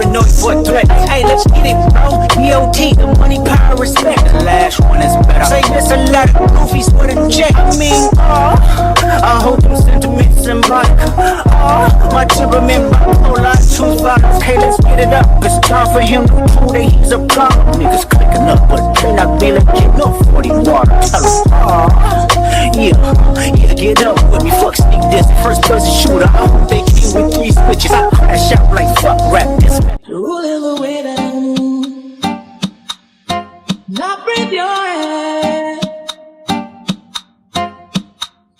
paranoid for threat. Hey, let's get it, bro. DOT, the money, power, respect. The last one is better. Say this a lot of goofies for the check. I mean, I hope them sentiments symbolic. My temperament bipolar, choose violence. Hey, let's get it up. It's time for him to prove that he's a problem. Niggas clicking up, but they not feeling getting up 40 water. Tell them, yeah, get up with me. Fuck sneak this, first person shooter. I hope they came with 3 switches. I crash out like fuck rap this. Rolling the way down, not breathe your head.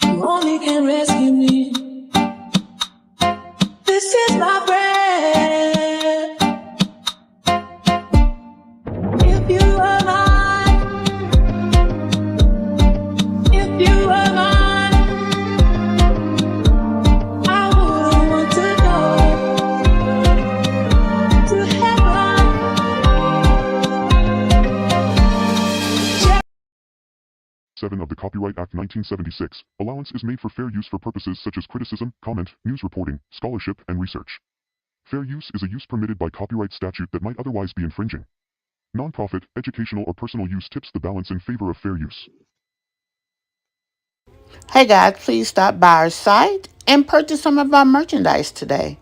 You only can rescue me. This is my bread. If you are mine, if you are mine, I wouldn't want to go to heaven. 7 of the Copyright Act 1976, allowance is made for fair use for purposes such as criticism, comment, news reporting, scholarship, and research. Fair use is a use permitted by copyright statute that might otherwise be infringing. Non-profit, educational, or personal use tips the balance in favor of fair use. Hey guys, please stop by our site and purchase some of our merchandise today.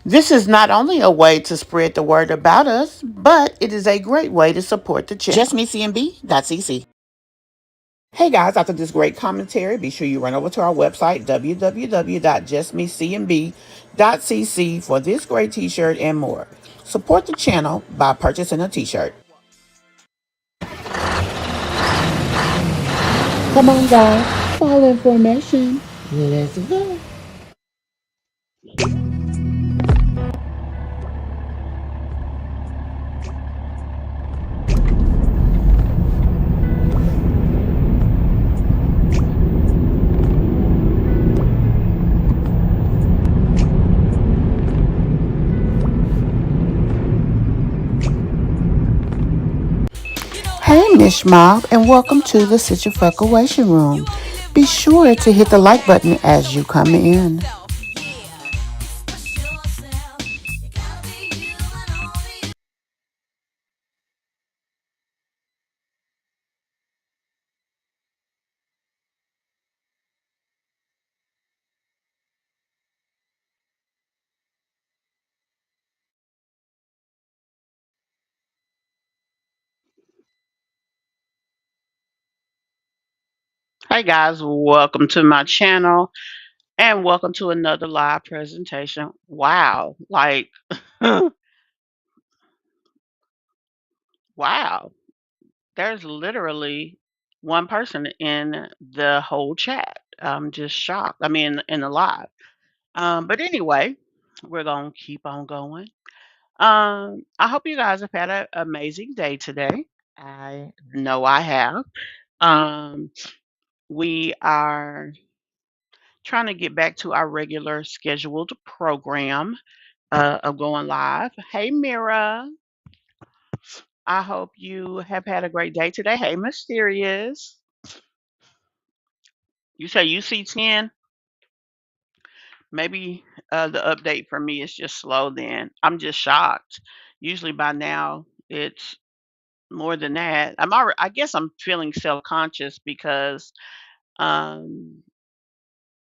This is not only a way to spread the word about us, but it is a great way to support the channel. Justmecmb.cc. Hey guys, after this great commentary, be sure you run over to our website, www.justmecmb.cc, for this great t-shirt and more. Support the channel by purchasing a t-shirt. Come on guys, for all information, let's go. Hey Mishmob, and welcome to the Situation Room. Be sure to hit the like button as you come in. Hey guys, welcome to my channel and welcome to another live presentation. Wow, like, wow, there's literally one person in the whole chat. I'm just shocked. I mean, in the live. But anyway, we're going to keep on going. I hope you guys have had an amazing day today. I know I have. Um, we are trying to get back to our regular scheduled program of going live. Hey, Mira. I hope you have had a great day today. Hey, Mysterious. You say you see 10? Maybe the update for me is just slow then. I'm just shocked. Usually by now it's more than that. I guess I'm feeling self-conscious because um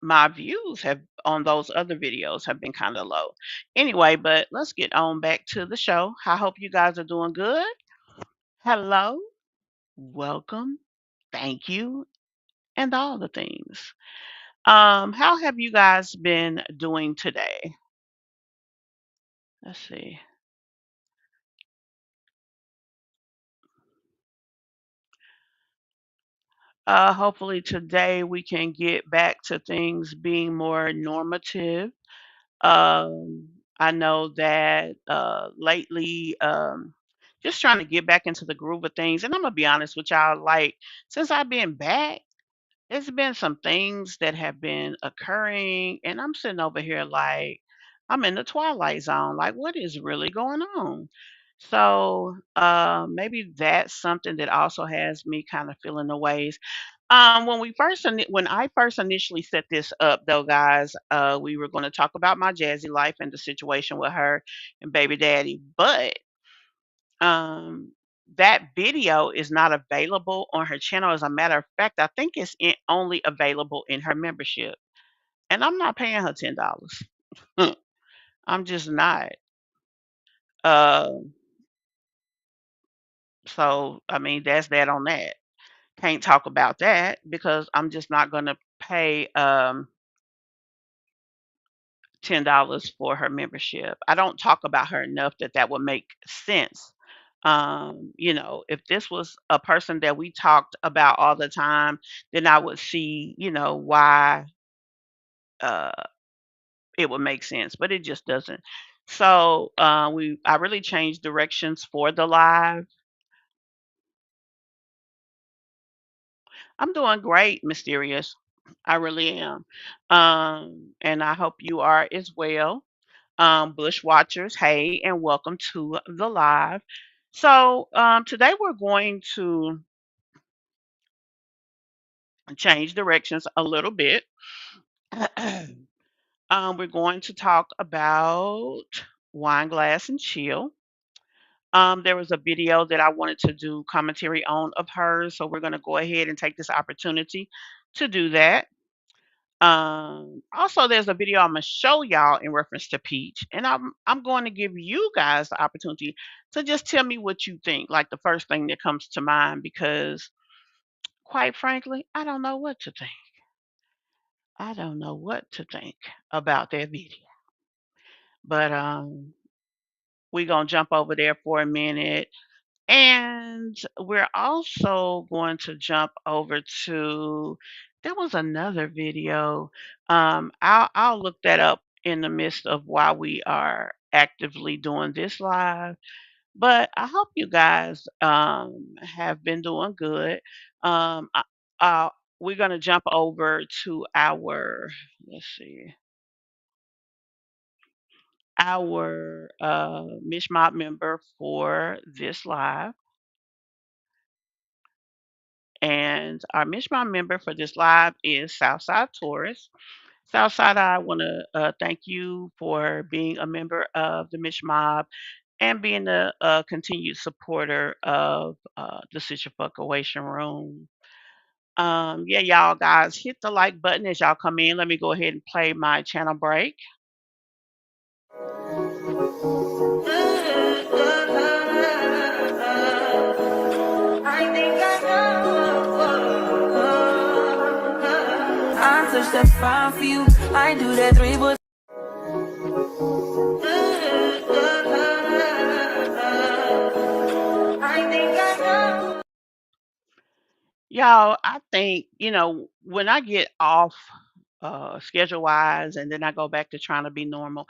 my views have on those other videos have been kind of low. Anyway, but let's get on back to the show. I hope you guys are doing good. Hello, welcome, thank you, and all the things. How have you guys been doing today? Let's see. Hopefully today we can get back to things being more normative. Um, I know that lately, just trying to get back into the groove of things. And I'm gonna be honest with y'all, like since I've been back, there's been some things that have been occurring, and I'm sitting over here like I'm in the twilight zone. Like, what is really going on? So maybe that's something that also has me kind of feeling the ways. When I first initially set this up, though, guys, we were going to talk about my Jazzy Life and the situation with her and baby daddy, but um, that video is not available on her channel. As a matter of fact, I think only available in her membership, and I'm not paying her $10. I'm just not. Uh, so I mean, that's that on that. Can't talk about that because I'm just not going to pay $10 for her membership. I don't talk about her enough that that would make sense. If this was a person that we talked about all the time, then I would see, why uh, it would make sense, but it just doesn't. So I really changed directions for the live. I'm doing great, Mysterious. I really am. And I hope you are as well. Bush watchers, hey, and welcome to the live. So today we're going to change directions a little bit. We're going to talk about wine glass and chill. There was a video that I wanted to do commentary on of hers, so we're going to go ahead and take this opportunity to do that. Also, there's a video I'm gonna show y'all in reference to Peach, and I'm going to give you guys the opportunity to just tell me what you think, like the first thing that comes to mind, because quite frankly, I don't know what to think. I don't know what to think about that video. But we're gonna jump over there for a minute. And we're also going to jump over to there was another video. I'll look that up in the midst of while we are actively doing this live. But I hope you guys have been doing good. I, we're gonna jump over to our let's see our Mishmob member for this live. And our Mishma member for this live is Southside Taurus. Southside, I want to thank you for being a member of the Mishmob and being a continued supporter of the Situation Room. Yeah, y'all guys, hit the like button as y'all come in. Let me go ahead and play my channel break. I think I know. I touch that fine for you. I do that three, but I think I know. Y'all, I think, when I get off schedule wise and then I go back to trying to be normal,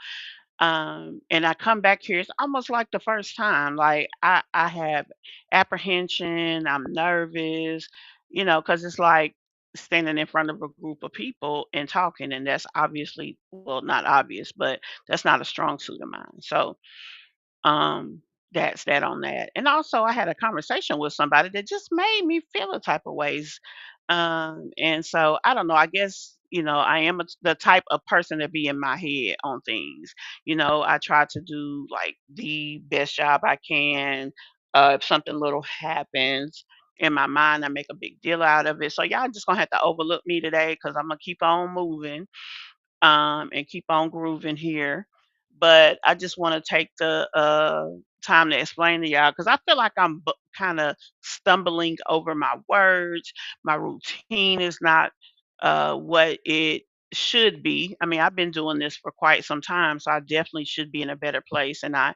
and I come back here, it's almost like the first time. Like I have apprehension, I'm nervous, because it's like standing in front of a group of people and talking, and that's obviously, well, not obvious, but that's not a strong suit of mine. So um, that's that on that. And also, I had a conversation with somebody that just made me feel a type of ways. And so I don't know. I guess I am the type of person to be in my head on things. I try to do like the best job I can. If something little happens in my mind, I make a big deal out of it. So y'all just gonna have to overlook me today because I'm gonna keep on moving and keep on grooving here. But I just want to take the time to explain to y'all because I feel like I'm kind of stumbling over my words. My routine is not what it should be. I mean, I've been doing this for quite some time, so I definitely should be in a better place, and I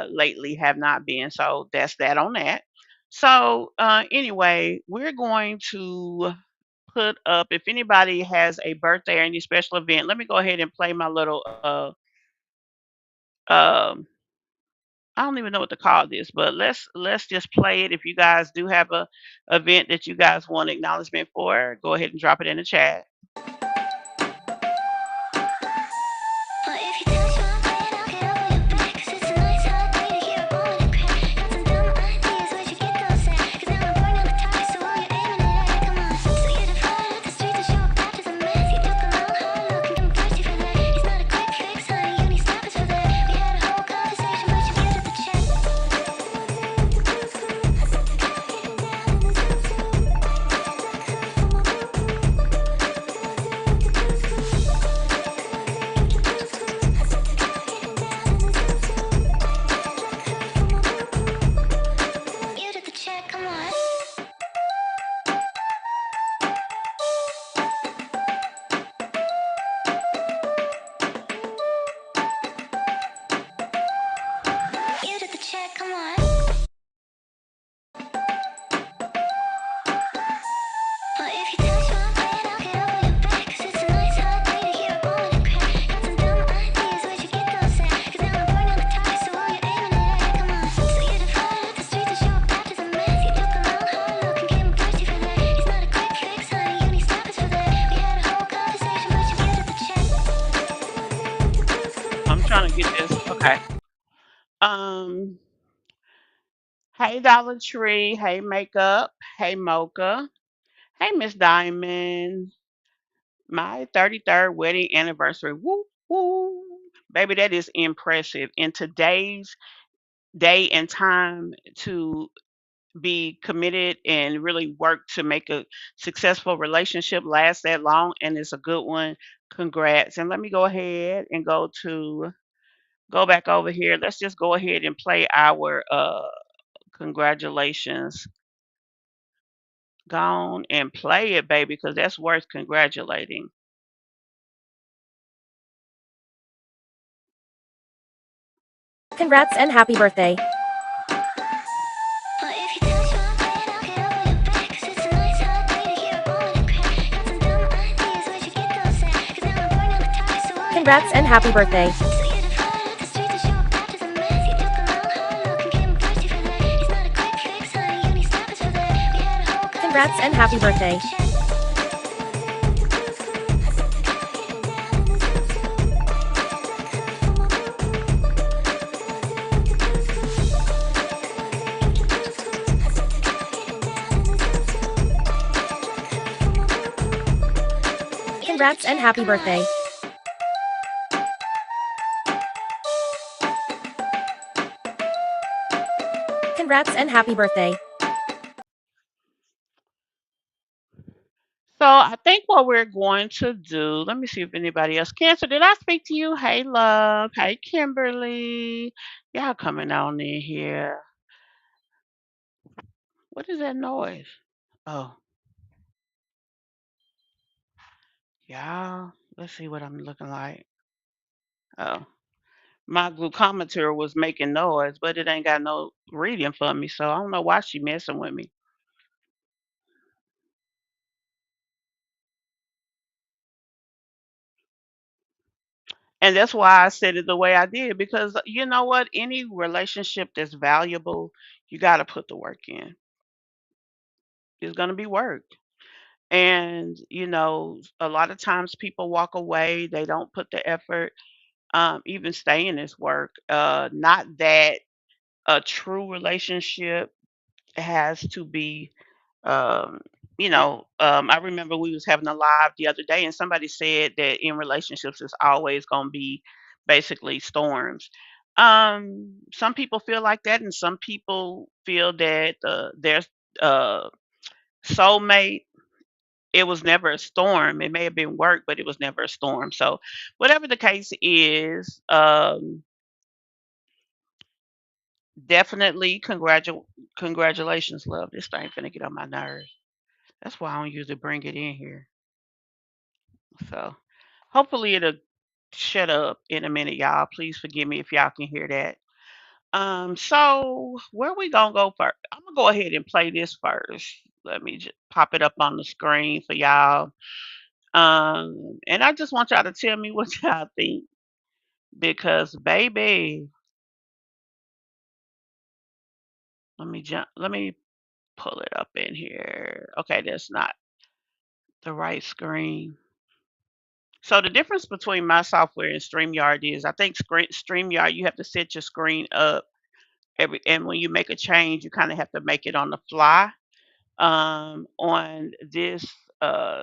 lately have not been. So that's that on that. So anyway, we're going to put up if anybody has a birthday or any special event. Let me go ahead and play my little um I don't even know what to call this, but let's just play it. If you guys do have a event that you guys want acknowledgement for, go ahead and drop it in the chat. Um, hey Dollar Tree, hey Makeup, hey Mocha, hey Miss Diamond. My 33rd wedding anniversary. Woo woo. Baby, that is impressive. In today's day and time to be committed and really work to make a successful relationship last that long and it's a good one. Congrats. And let me go ahead and go back over here. Let's just go ahead and play our congratulations. Go on and play it, baby, because that's worth congratulating. Congrats and happy birthday. Congrats and happy birthday. Congrats and happy birthday. Congrats and happy birthday. Congrats and happy birthday. So I think what we're going to do, let me see if anybody else. Cancer, did I speak to you? Hey, love. Hey, Kimberly. Y'all coming on in here. What is that noise? Oh, y'all. Let's see what I'm looking like. Oh, my glucometer was making noise, but it ain't got no reading for me, so I don't know why she messing with me. And that's why I said it the way I did because you know what? Any relationship that's valuable, you got to put the work in. It's going to be work. And, a lot of times people walk away, they don't put the effort, even stay in this work. Not that a true relationship has to be I remember we was having a live the other day and somebody said that in relationships it's always going to be basically storms. Some people feel like that and some people feel that their uh soulmate, it was never a storm. It may have been work, but it was never a storm. So whatever the case is, definitely congratulations, love. This thing finna get on my nerves. That's why I don't usually bring it in here. So hopefully it'll shut up in a minute, y'all. Please forgive me if y'all can hear that. So where we gonna go first? I'm gonna go ahead and play this first. Let me just pop it up on the screen for y'all. And I just want y'all to tell me what y'all think because baby, let me pull it up in here. Okay, that's not the right screen. So the difference between my software and StreamYard is I think StreamYard you have to set your screen up and when you make a change you kind of have to make it on the fly. On this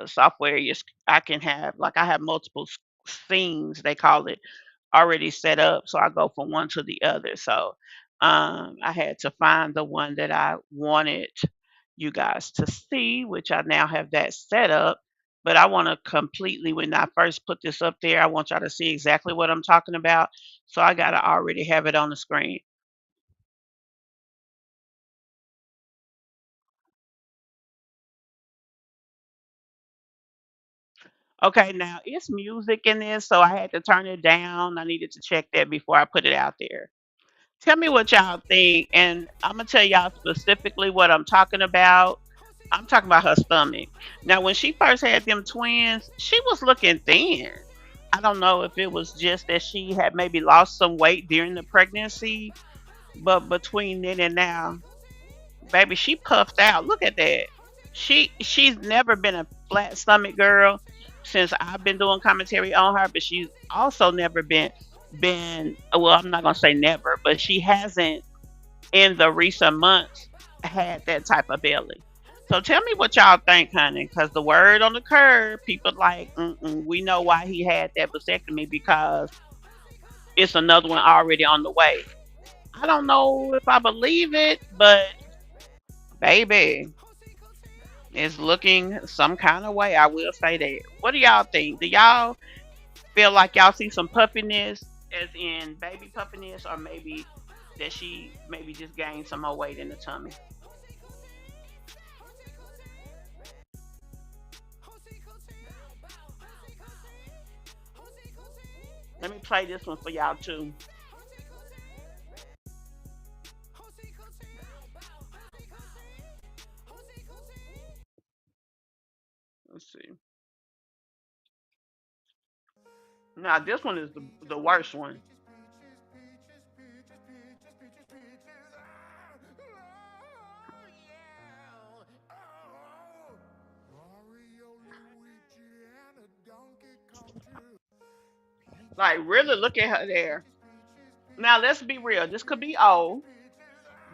software, I can have like I have multiple scenes they call it already set up, so I go from one to the other. So I had to find the one that I wanted you guys to see, which I now have that set up. But I want to completely, when I first put this up there, I want y'all to see exactly what I'm talking about. So I got to already have it on the screen. Okay, now it's music in this, so I had to turn it down. I needed to check that before I put it out there. Tell me what y'all think, and I'm gonna tell y'all specifically what I'm talking about. I'm talking about her stomach. Now, when she first had them twins, she was looking thin. I don't know if it was just that she had maybe lost some weight during the pregnancy, but between then and now, baby, she puffed out. Look at that. She's never been a flat stomach girl since I've been doing commentary on her, but she's also never been. been, well, I'm not gonna say never, but she hasn't in the recent months had that type of belly. So tell me what y'all think, honey, because the word on the curb, people like, we know why he had that vasectomy because it's another one already on the way. I don't know if I believe it, but baby, it's looking some kind of way. I will say that. What do y'all think? Do y'all feel like y'all see some puffiness, as in baby puffiness, or maybe that she maybe just gained some more weight in the tummy? Let me play this one for y'all too. Let's see. Now this one is the worst one. Like really look at her there. Now let's be real. This could be old,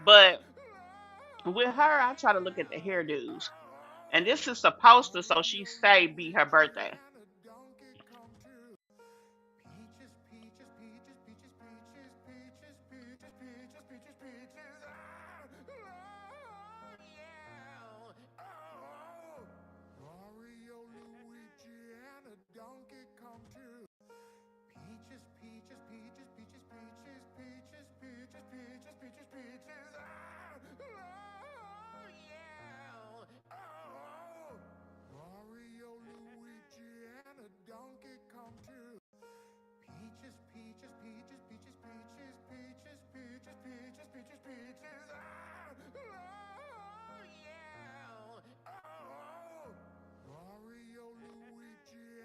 but with her, I try to look at the hairdos. And this is supposed to, so she say, be her birthday.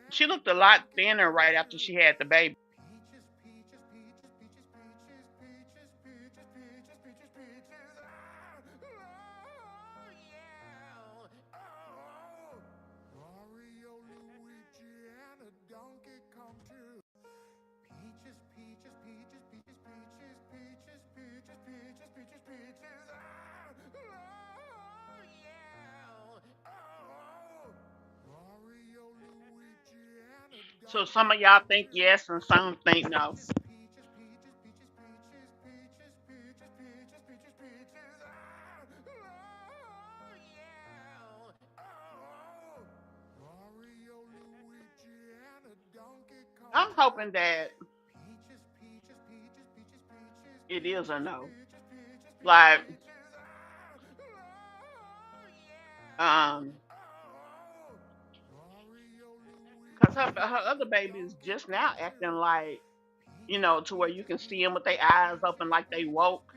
She looked a lot thinner right after she had the baby. So some of y'all think yes and some think no. I'm hoping that it is a no. Like, um, cause her other baby is just now acting like, to where you can see them with their eyes open like they woke.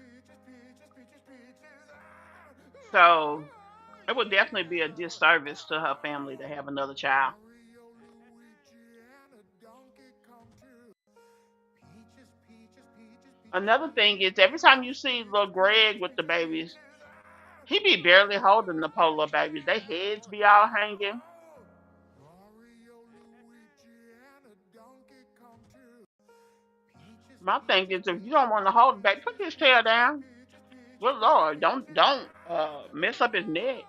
So it would definitely be a disservice to her family to have another child. Another thing is every time you see little Greg with the babies, he be barely holding the poor little babies. Their heads be all hanging. My thing is if you don't want to hold the baby, put his tail down. Good Lord, don't mess up his neck.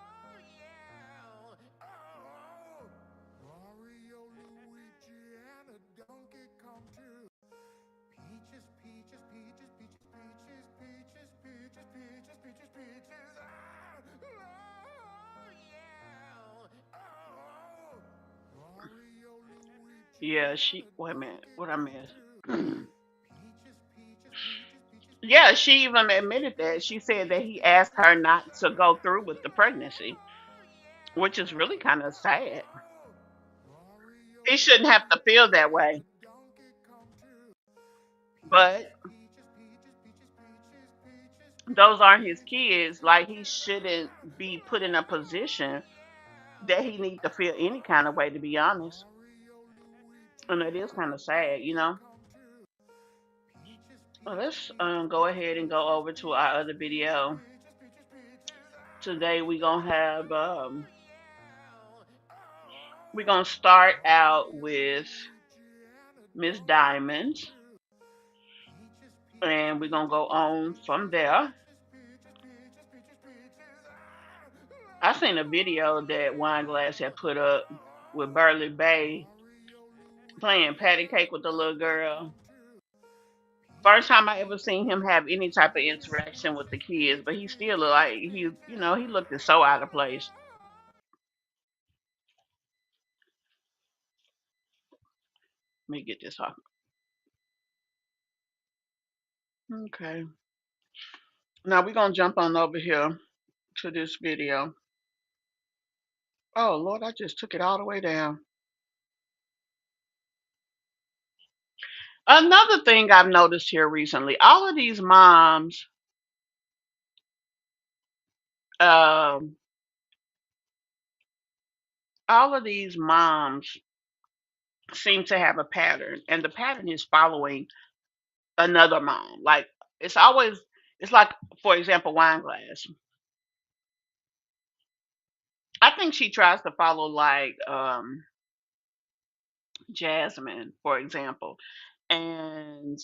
Yeah, she wait a minute, what I missed. Yeah, she even admitted that. She said that he asked her not to go through with the pregnancy, which is really kind of sad. He shouldn't have to feel that way. But those aren't his kids. Like he shouldn't be put in a position that he need to feel any kind of way, to be honest. And it is kind of sad. Well, let's go ahead and go over to our other video. Today we're gonna start out with Miss Diamond. And we're gonna go on from there. I seen a video that Wineglass had put up with Burley Bay playing patty cake with the little girl. First time I ever seen him have any type of interaction with the kids, but he still looked like he looked so out of place. Let me get this off. Okay. Now we're gonna jump on over here to this video. Oh Lord, I just took it all the way down. Another thing I've noticed here recently, um, all of these moms seem to have a pattern, and the pattern is following another mom. Like it's always, it's like, for example, Wineglass. I think she tries to follow like Jasmine, for example, and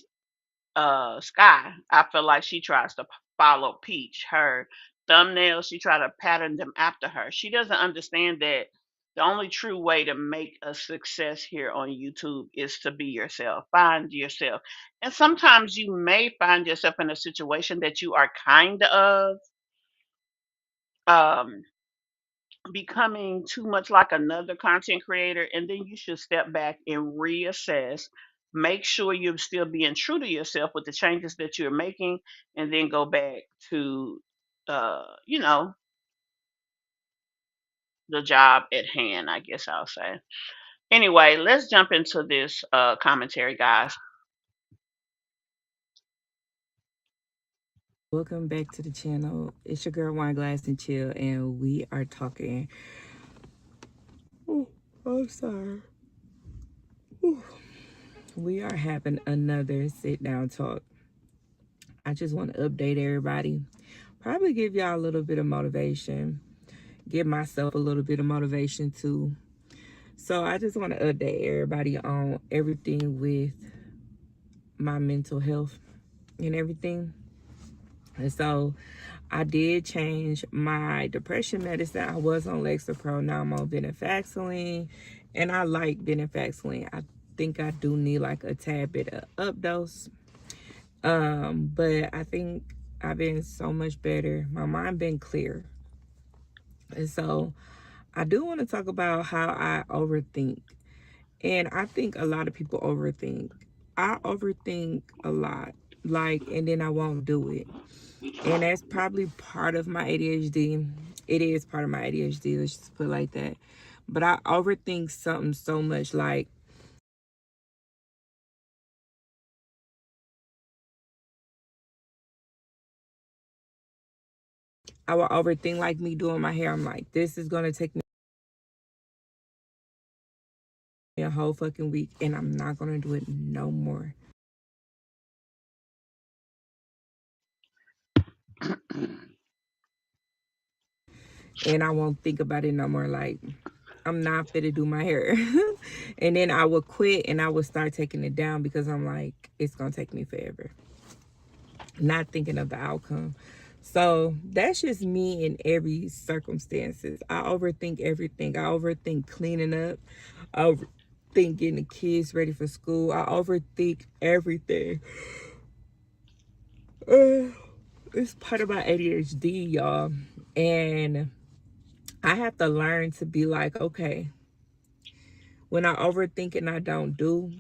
Sky. I feel like she tries to follow Peach. Her thumbnails, she try to pattern them after her. She doesn't understand that the only true way to make a success here on YouTube is to be yourself. Find yourself. And sometimes you may find yourself in a situation that you are kind of um becoming too much like another content creator, and then you should step back and reassess, make sure you're still being true to yourself with the changes that you're making, and then go back to you know, the job at hand, I guess I'll say. Anyway, let's jump into this commentary, guys. Welcome back to the channel. It's your girl Wineglass and Chill, and we are talking. Oh, I'm sorry. Ooh. We are having another sit down talk. I just want to update everybody, probably give y'all a little bit of motivation, give myself a little bit of motivation too. So I just want to update everybody on everything with my mental health and everything. And so I did change my depression medicine. I was on Lexapro. Now I'm on venlafaxine. And I like venlafaxine. I think I do need like a tad bit of updose. But I think I've been so much better. My mind been clear. And so I do want to talk about how I overthink. And I think a lot of people overthink. I overthink a lot. And then I won't do it. And that's probably part of my ADHD. It is part of my ADHD, let's just put it like that. But I overthink something so much, like I will overthink like me doing my hair. I'm like, this is gonna take me a whole fucking week, and I'm not gonna do it no more. And I won't think about it no more. Like, I'm not fit to do my hair. And then I would quit and I would start taking it down because I'm like, it's gonna take me forever. Not thinking of the outcome. So that's just me in every circumstances. I overthink everything. I overthink cleaning up. I overthink getting the kids ready for school. I overthink everything. It's part of my ADHD, y'all. And I have to learn to be like, okay, when I overthink and I don't do,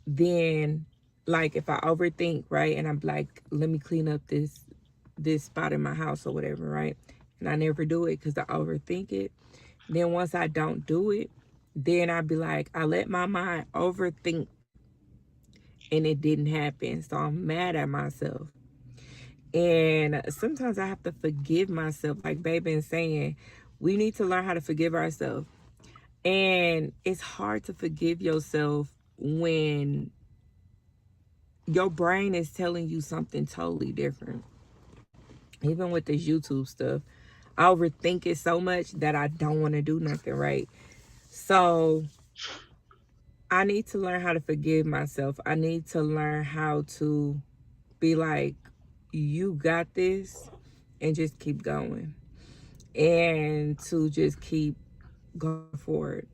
then like if I overthink, right, and I'm like, let me clean up this spot in my house or whatever, right, and I never do it because I overthink it. Then once I don't do it, then I be like, I let my mind overthink and it didn't happen, so I'm mad at myself. And sometimes I have to forgive myself, like baby been saying, we need to learn how to forgive ourselves. And it's hard to forgive yourself when your brain is telling you something totally different. Even with this YouTube stuff, I overthink it so much that I don't want to do nothing, right? So I need to learn how to forgive myself. I need to learn how to be like, you got this, and just keep going, and to just keep going forward.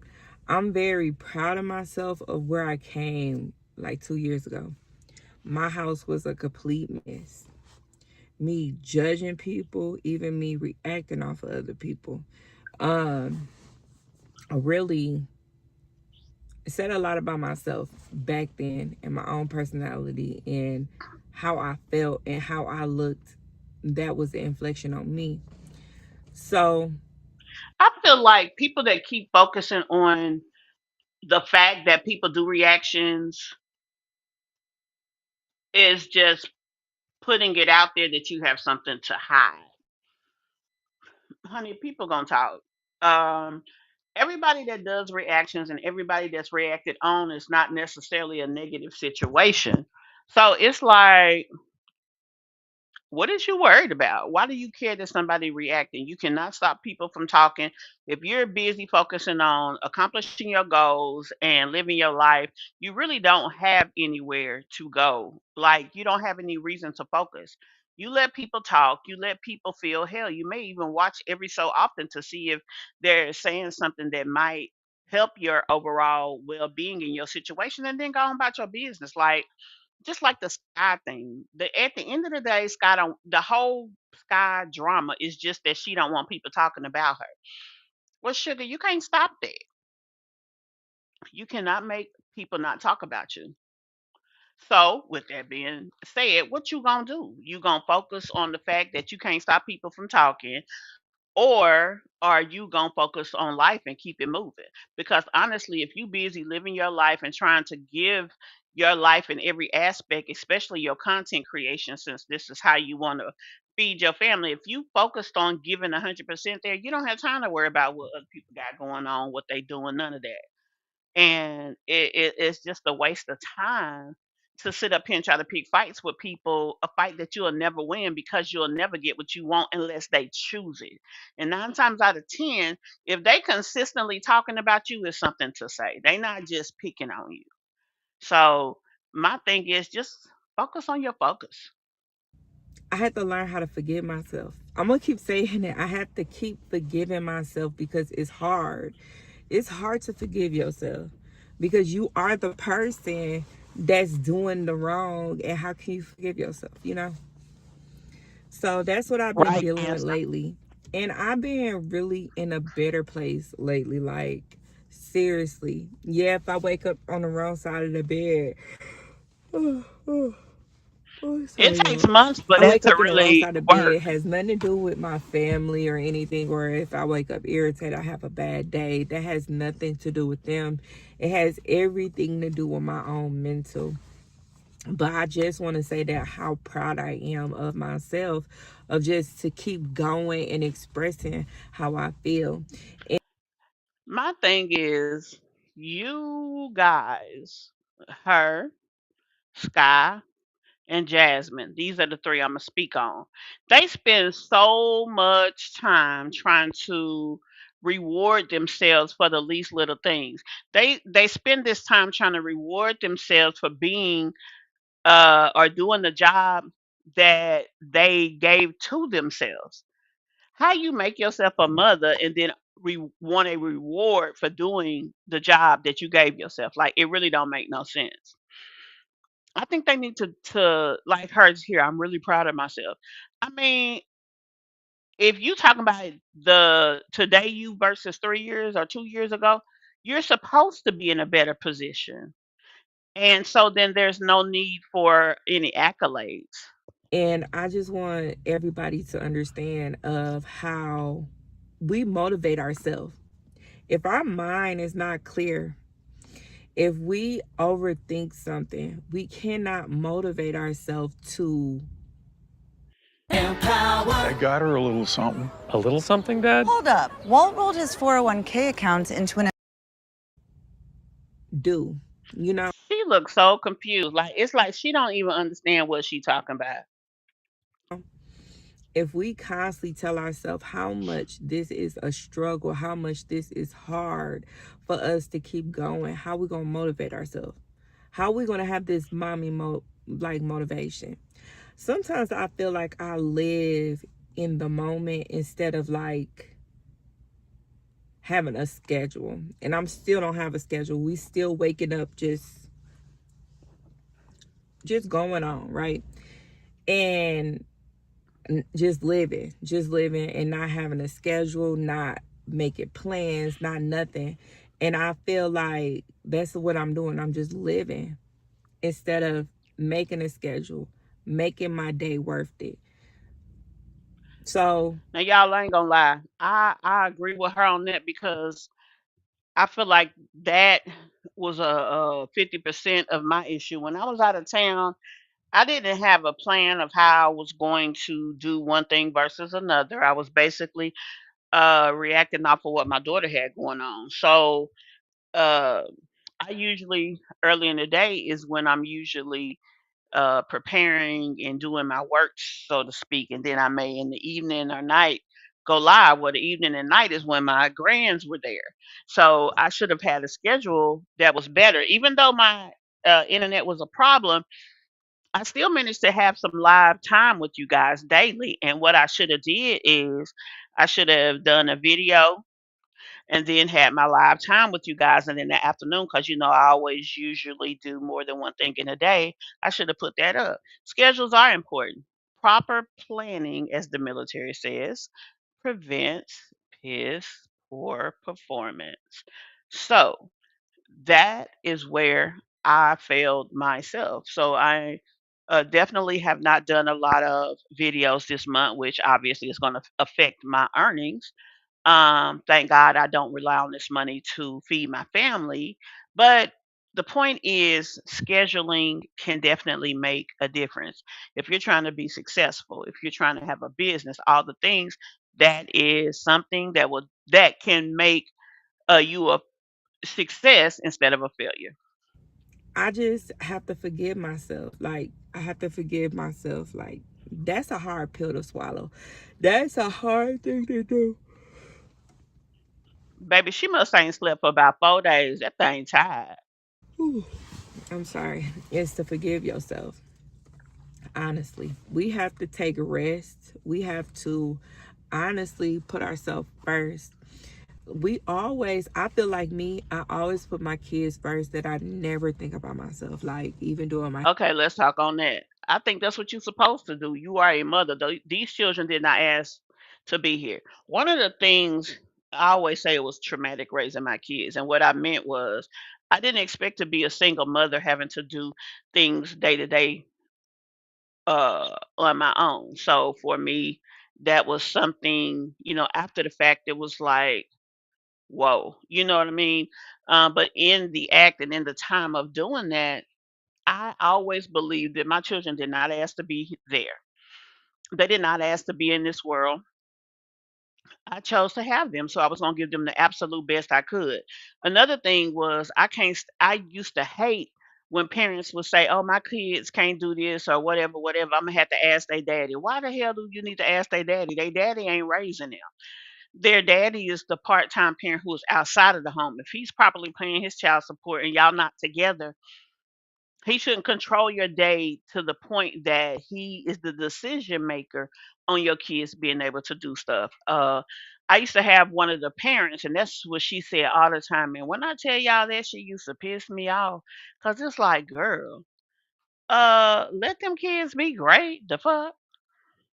I'm very proud of myself of where I came like 2 years ago. My house was a complete mess. Me judging people, even me reacting off of other people. Really said a lot about myself back then and my own personality and how I felt and how I looked. That was the inflection on me. So I feel like people that keep focusing on the fact that people do reactions is just putting it out there that you have something to hide. Honey, people gonna talk. Um, Everybody that does reactions and everybody that's reacted on is not necessarily a negative situation. So it's like, what is you worried about? Why do you care that somebody reacting? You cannot stop people from talking. If you're busy focusing on accomplishing your goals and living your life, you really don't have anywhere to go. Like you don't have any reason to focus. You let people talk, you let people feel hell. You may even watch every so often to see if they're saying something that might help your overall well being in your situation and then go on about your business. Like just like the Sky thing. At the end of the day, Sky don't the whole Sky drama is just that she don't want people talking about her. Well, sugar, you can't stop that. You cannot make people not talk about you. So, with that being said, what you gonna do? You gonna focus on the fact that you can't stop people from talking, or are you gonna focus on life and keep it moving? Because honestly, if you busy living your life and trying to give your life in every aspect, especially your content creation, since this is how you want to feed your family, if you focused on giving 100% there, you don't have time to worry about what other people got going on, what they doing, none of that. And it's just a waste of time to sit up here and try to pick fights with people, a fight that you'll never win because you'll never get what you want unless they choose it. And 9 times out of 10, if they consistently talking about you, is something to say. They not just picking on you. So my thing is just focus on your focus. I had to learn how to forgive myself. I'm gonna keep saying it. I have to keep forgiving myself because it's hard. It's hard to forgive yourself because you are the person that's doing the wrong. And how can you forgive yourself, you know? So that's what I've been Right dealing with answer. lately. And I've been really in a better place lately. Like, seriously. Yeah, if I wake up on the wrong side of the bed, It sorry, takes y'all. months for I that wake to up in the wrong really side of the bed. work. It has nothing to do with my family or anything. Or if I wake up irritated, I have a bad day. That has nothing to do with them. It has everything to do with my own mental. But I just want to say that how proud I am of myself, of just to keep going and expressing how I feel. And My thing is, you guys, her, Sky, and Jasmine. These are the three I'm gonna speak on. They spend so much time trying to reward themselves for the least little things. They spend this time trying to reward themselves for being or doing the job that they gave to themselves. How you make yourself a mother and then want a reward for doing the job that you gave yourself? Like it really don't make no sense. I think they need to like hers here. I'm really proud of myself. I mean, if you talking about the today you versus 3 years or 2 years ago, you're supposed to be in a better position. And so then there's no need for any accolades. I just want everybody to understand of how we motivate ourselves. If our mind is not clear, if we overthink something, we cannot motivate ourselves to I got her a little something. A little something, Dad? Hold up. Walt rolled his 401k account into an do, you know? She looks so confused. Like it's like she don't even understand what she talking about. If we constantly tell ourselves how much this is a struggle, how much this is hard for us to keep going, how we gonna motivate ourselves? How we gonna have this mommy like motivation? Sometimes I feel like I live in the moment instead of like having a schedule. And I'm still don't have a schedule. We still waking up just going on, right? And just living and not having a schedule, not making plans, not nothing. And I feel like that's what I'm doing. I'm just living instead of making a schedule, making my day worth it. So Now, y'all I ain't gonna lie. I agree with her on that because I feel like that was a 50% of my issue. When I was out of town, I didn't have a plan of how I was going to do one thing versus another. I was basically reacting off of what my daughter had going on. So uh, I usually early in the day is when I'm usually preparing and doing my work, so to speak, and then I may in the evening or night go live. Well, the evening and night is when my grands were there, so I should have had a schedule that was better. Even though my internet was a problem, I still managed to have some live time with you guys daily. And what I should have did is I should have done a video and then had my live time with you guys and in the afternoon because I always usually do more than one thing in a day. I should have put that up. Schedules are important. Proper planning, as the military says, prevents piss poor performance. So that is where I failed myself. So I definitely have not done a lot of videos this month, which obviously is going to affect my earnings. Thank God I don't rely on this money to feed my family. But the point is, scheduling can definitely make a difference. If you're trying to be successful, if you're trying to have a business, all the things, that is something that can make you a success instead of a failure. I just have to forgive myself. Like, I have to forgive myself. Like, that's a hard pill to swallow. That's a hard thing to do. Baby, she must ain't slept for about 4 days. That thing tired. Whew. I'm sorry. It's to forgive yourself. Honestly, we have to take a rest. We have to honestly put ourselves first. I feel like me, I always put my kids first, that I never think about myself. Like, even doing my, Okay, let's talk on that. I think that's what you're supposed to do. You are a mother. These children did not ask to be here. One of the things I always say, it was traumatic raising my kids. And what I meant was, I didn't expect to be a single mother having to do things day to day on my own. So for me, that was something, after the fact, it was like, whoa, you know what I mean? But in the act and in the time of doing that, I always believed that my children did not ask to be there. They did not ask to be in this world. I chose to have them, so I was gonna give them the absolute best I could. Another thing was I used to hate when parents would say, "Oh, my kids can't do this or whatever, whatever. I'm gonna have to ask their daddy." Why the hell do you need to ask their daddy? Their daddy ain't raising them. Their daddy is the part-time parent who is outside of the home. If he's properly paying his child support and y'all not together, he shouldn't control your day to the point that he is the decision maker on your kids being able to do stuff. I used to have one of the parents, and that's what she said all the time. And when I tell y'all that, she used to piss me off because it's like, girl, let them kids be great. The fuck?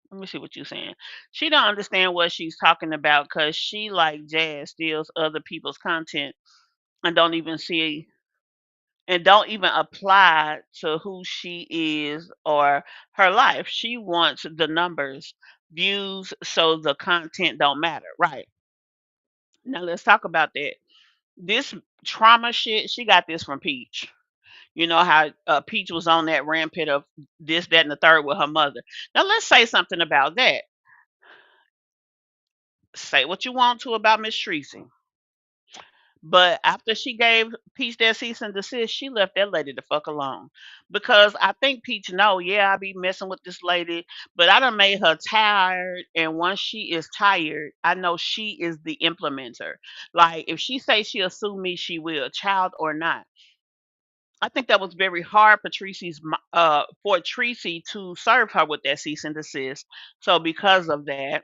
Let me see what you're saying. She don't understand what she's talking about because she, like Jazz, steals other people's content and don't even apply to who she is or her life. She wants the numbers, views, so the content don't matter. Right. Now let's talk about that. This trauma shit, she got this from Peach. You know how Peach was on that rampant of this, that, and the third with her mother. Now let's say something about that. Say what you want to about Miss Tracy. But after she gave Peach that cease and desist, she left that lady the fuck alone. Because I think Peach know, yeah, I be messing with this lady, but I done made her tired. And once she is tired, I know she is the implementer. Like if she say she'll sue me, she will, child or not. I think that was very hard for for Tracy to serve her with that cease and desist. So because of that,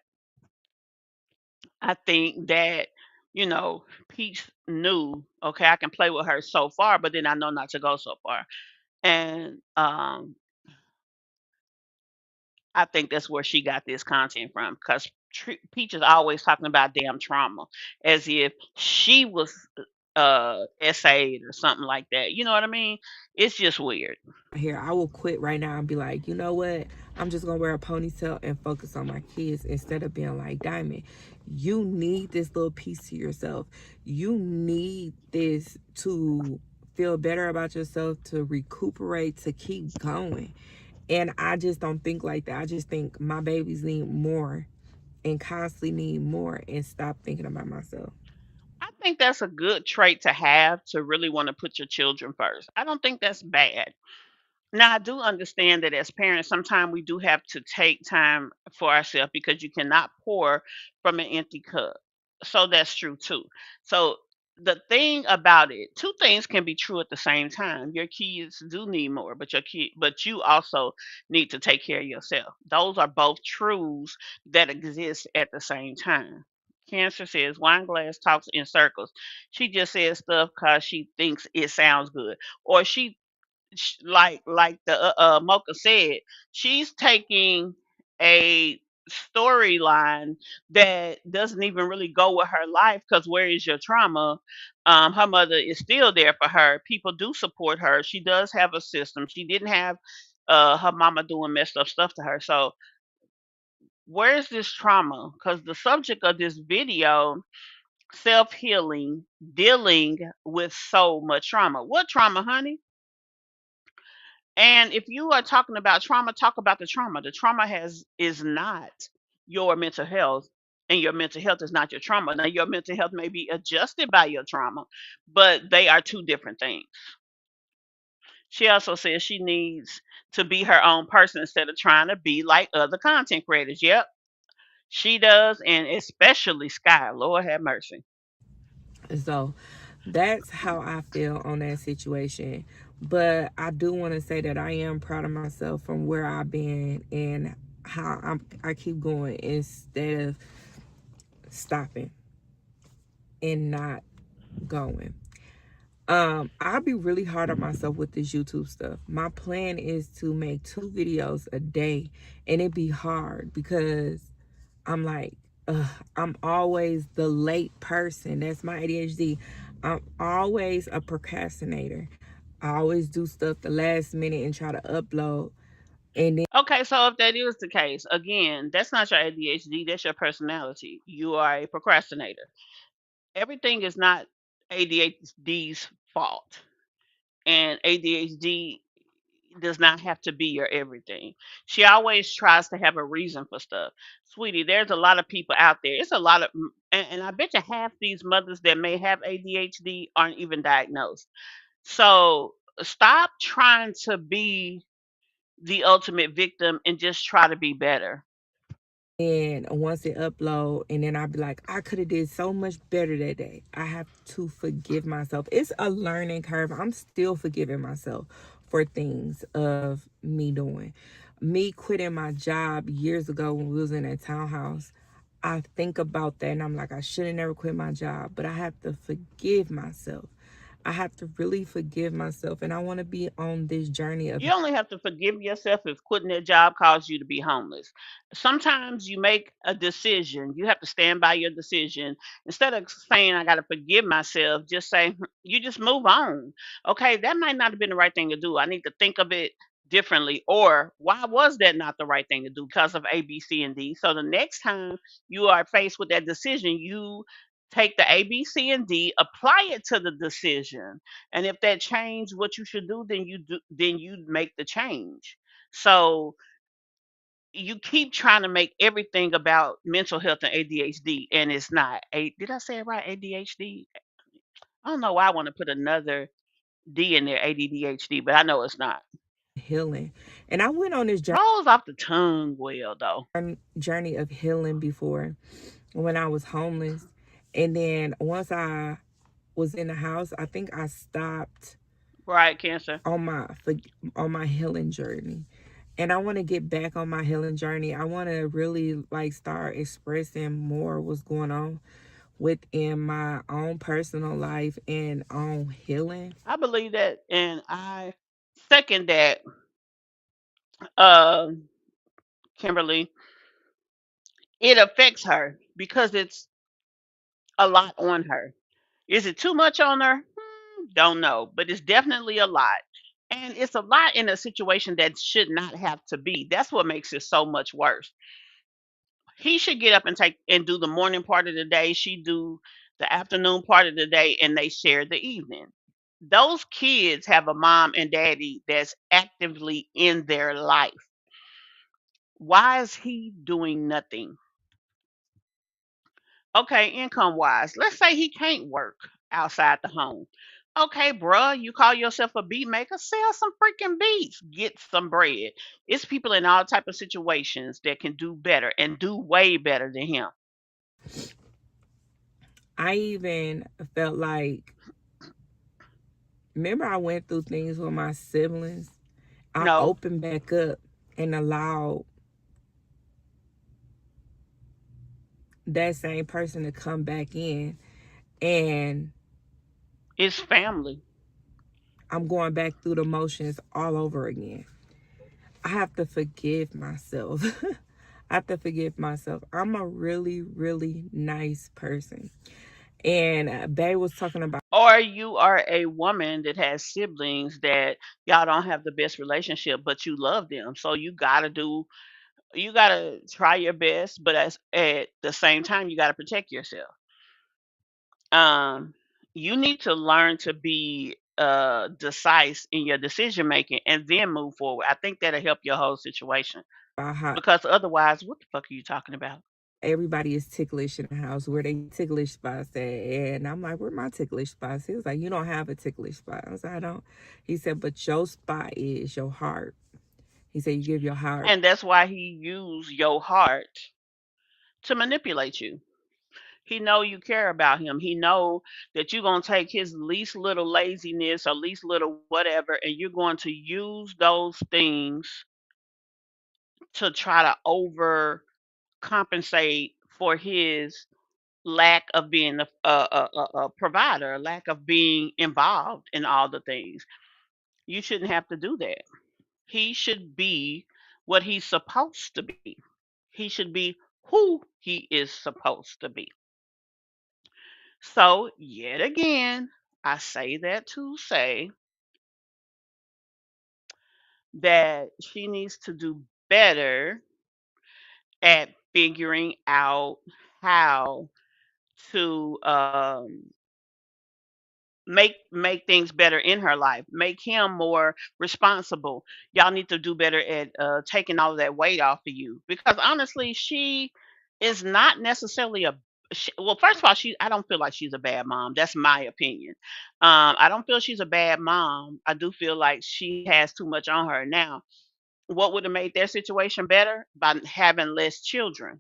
I think that, Peach knew, okay, I can play with her so far, but then I know not to go so far. And I think that's where she got this content from because Peach is always talking about damn trauma as if she was essayed or something like that. You know what I mean? It's just weird. Here, I will quit right now and be like, you know what? I'm just gonna wear a ponytail and focus on my kids instead of being like, Diamond, you need this little piece to yourself. You need this to feel better about yourself, to recuperate, to keep going. And I just don't think like that. I just think my babies need more and constantly need more and stop thinking about myself. I think that's a good trait to have to really want to put your children first. I don't think that's bad. Now, I do understand that as parents, sometimes we do have to take time for ourselves because you cannot pour from an empty cup. So that's true too. So the thing about it, two things can be true at the same time. Your kids do need more, but you also need to take care of yourself. Those are both truths that exist at the same time. Cancer says wine glass talks in circles. She just says stuff because she thinks it sounds good, or like the Mocha said, she's taking a storyline that doesn't even really go with her life because where is your trauma? Her mother is still there for her. People do support her. She does have a system. She didn't have her mama doing messed up stuff to her. So where is this trauma? Because the subject of this video, self healing, dealing with so much trauma. What trauma, honey? And if you are talking about trauma, talk about the trauma. The trauma is not your mental health, and your mental health is not your trauma. Now, your mental health may be adjusted by your trauma, but they are two different things. She also says she needs to be her own person instead of trying to be like other content creators. Yep, she does, and especially Sky. Lord have mercy. So that's how I feel on that situation. But I do want to say that I am proud of myself from where I've been and how I keep going instead of stopping and not going. I'll be really hard on myself with this YouTube stuff. My plan is to make 2 videos a day, and it be hard because I'm like, I'm always the late person. That's my ADHD. I'm always a procrastinator. I always do stuff the last minute and try to upload. And then Okay, so if that is the case, again, that's not your ADHD, that's your personality. You are a procrastinator. Everything is not ADHD's fault. And ADHD does not have to be your everything. She always tries to have a reason for stuff. Sweetie, there's a lot of people out there. It's a lot of, and I bet you half these mothers that may have ADHD aren't even diagnosed. So stop trying to be the ultimate victim and just try to be better. once it upload, and then I'll be like, I could have did so much better that day. I have to forgive myself. It's a learning curve. I'm still forgiving myself for things of me doing. Me quitting my job years ago when we was in that townhouse. I think about that and I'm like, I should have never quit my job, but I have to forgive myself. I have to really forgive myself, and I want to be on this journey of You only have to forgive yourself if quitting that job caused you to be homeless. Sometimes you make a decision, you have to stand by your decision. Instead of saying, I got to forgive myself, just say, you just move on. Okay, that might not have been the right thing to do. I need to think of it differently. Or why was that not the right thing to do because of A, B, C, and D? So the next time you are faced with that decision, you take the A, B, C, and D, apply it to the decision, and if that change what you should do, then you make the change. So you keep trying to make everything about mental health and ADHD, and it's not. Did I say it right? ADHD. I don't know why I want to put another D in there, ADDHD, but I know it's not. healing. And I went on this Rolls off the tongue well though. journey of healing before when I was homeless. And then once I was in the house, I think I stopped Right, Cancer. on on my healing journey. And I want to get back on my healing journey. I want to really like start expressing more what's going on within my own personal life and on healing. I believe that, and I second that, uh, Kimberly. It affects her because it's a lot on her. Is it too much on her? Don't know, but it's definitely a lot. And it's a lot in a situation that should not have to be. That's what makes it so much worse. He should get up and take and do the morning part of the day. She do the afternoon part of the day, and they share the evening. Those kids have a mom and daddy that's actively in their life. Why is he doing nothing? Okay, income wise, let's say he can't work outside the home. Okay, bruh, you call yourself a beat maker, sell some freaking beats, get some bread. It's people in all type of situations that can do better and do way better than him. I even felt like, remember, I went through things with my siblings. I No, opened back up and allowed that same person to come back in, and it's family. I'm going back through the motions all over again. I have to forgive myself. I have to forgive myself. I'm a really, really nice person. And Bay was talking about Or you are a woman that has siblings that y'all don't have the best relationship, but you love them. So you gotta try your best, but at the same time, you gotta protect yourself. um you need to learn to be decisive in your decision making and then move forward. I think that'll help your whole situation, how because otherwise what the fuck are you talking about? everybody is ticklish in the house, where they ticklish spots at. And I'm like, where my ticklish spots? He was like, you don't have a ticklish spot. I was like, I don't. He said, but your spot is your heart. He said, you give your heart. And that's why he used your heart to manipulate you. He know you care about him. He know that you're going to take his least little laziness or least little whatever, and you're going to use those things to try to overcompensate for his lack of being a provider, a lack of being involved in all the things. You shouldn't have to do that. He should be what he's supposed to be. He should be who he is supposed to be. So, yet again, I say that to say that she needs to do better at figuring out how to make things better in her life, make him more responsible. Y'all need to do better at taking all of that weight off of you, because honestly she is not necessarily well, first of all, I don't feel like she's a bad mom. That's my opinion. I don't feel she's a bad mom. I do feel like she has too much on her now. What would have made their situation better? By having less children.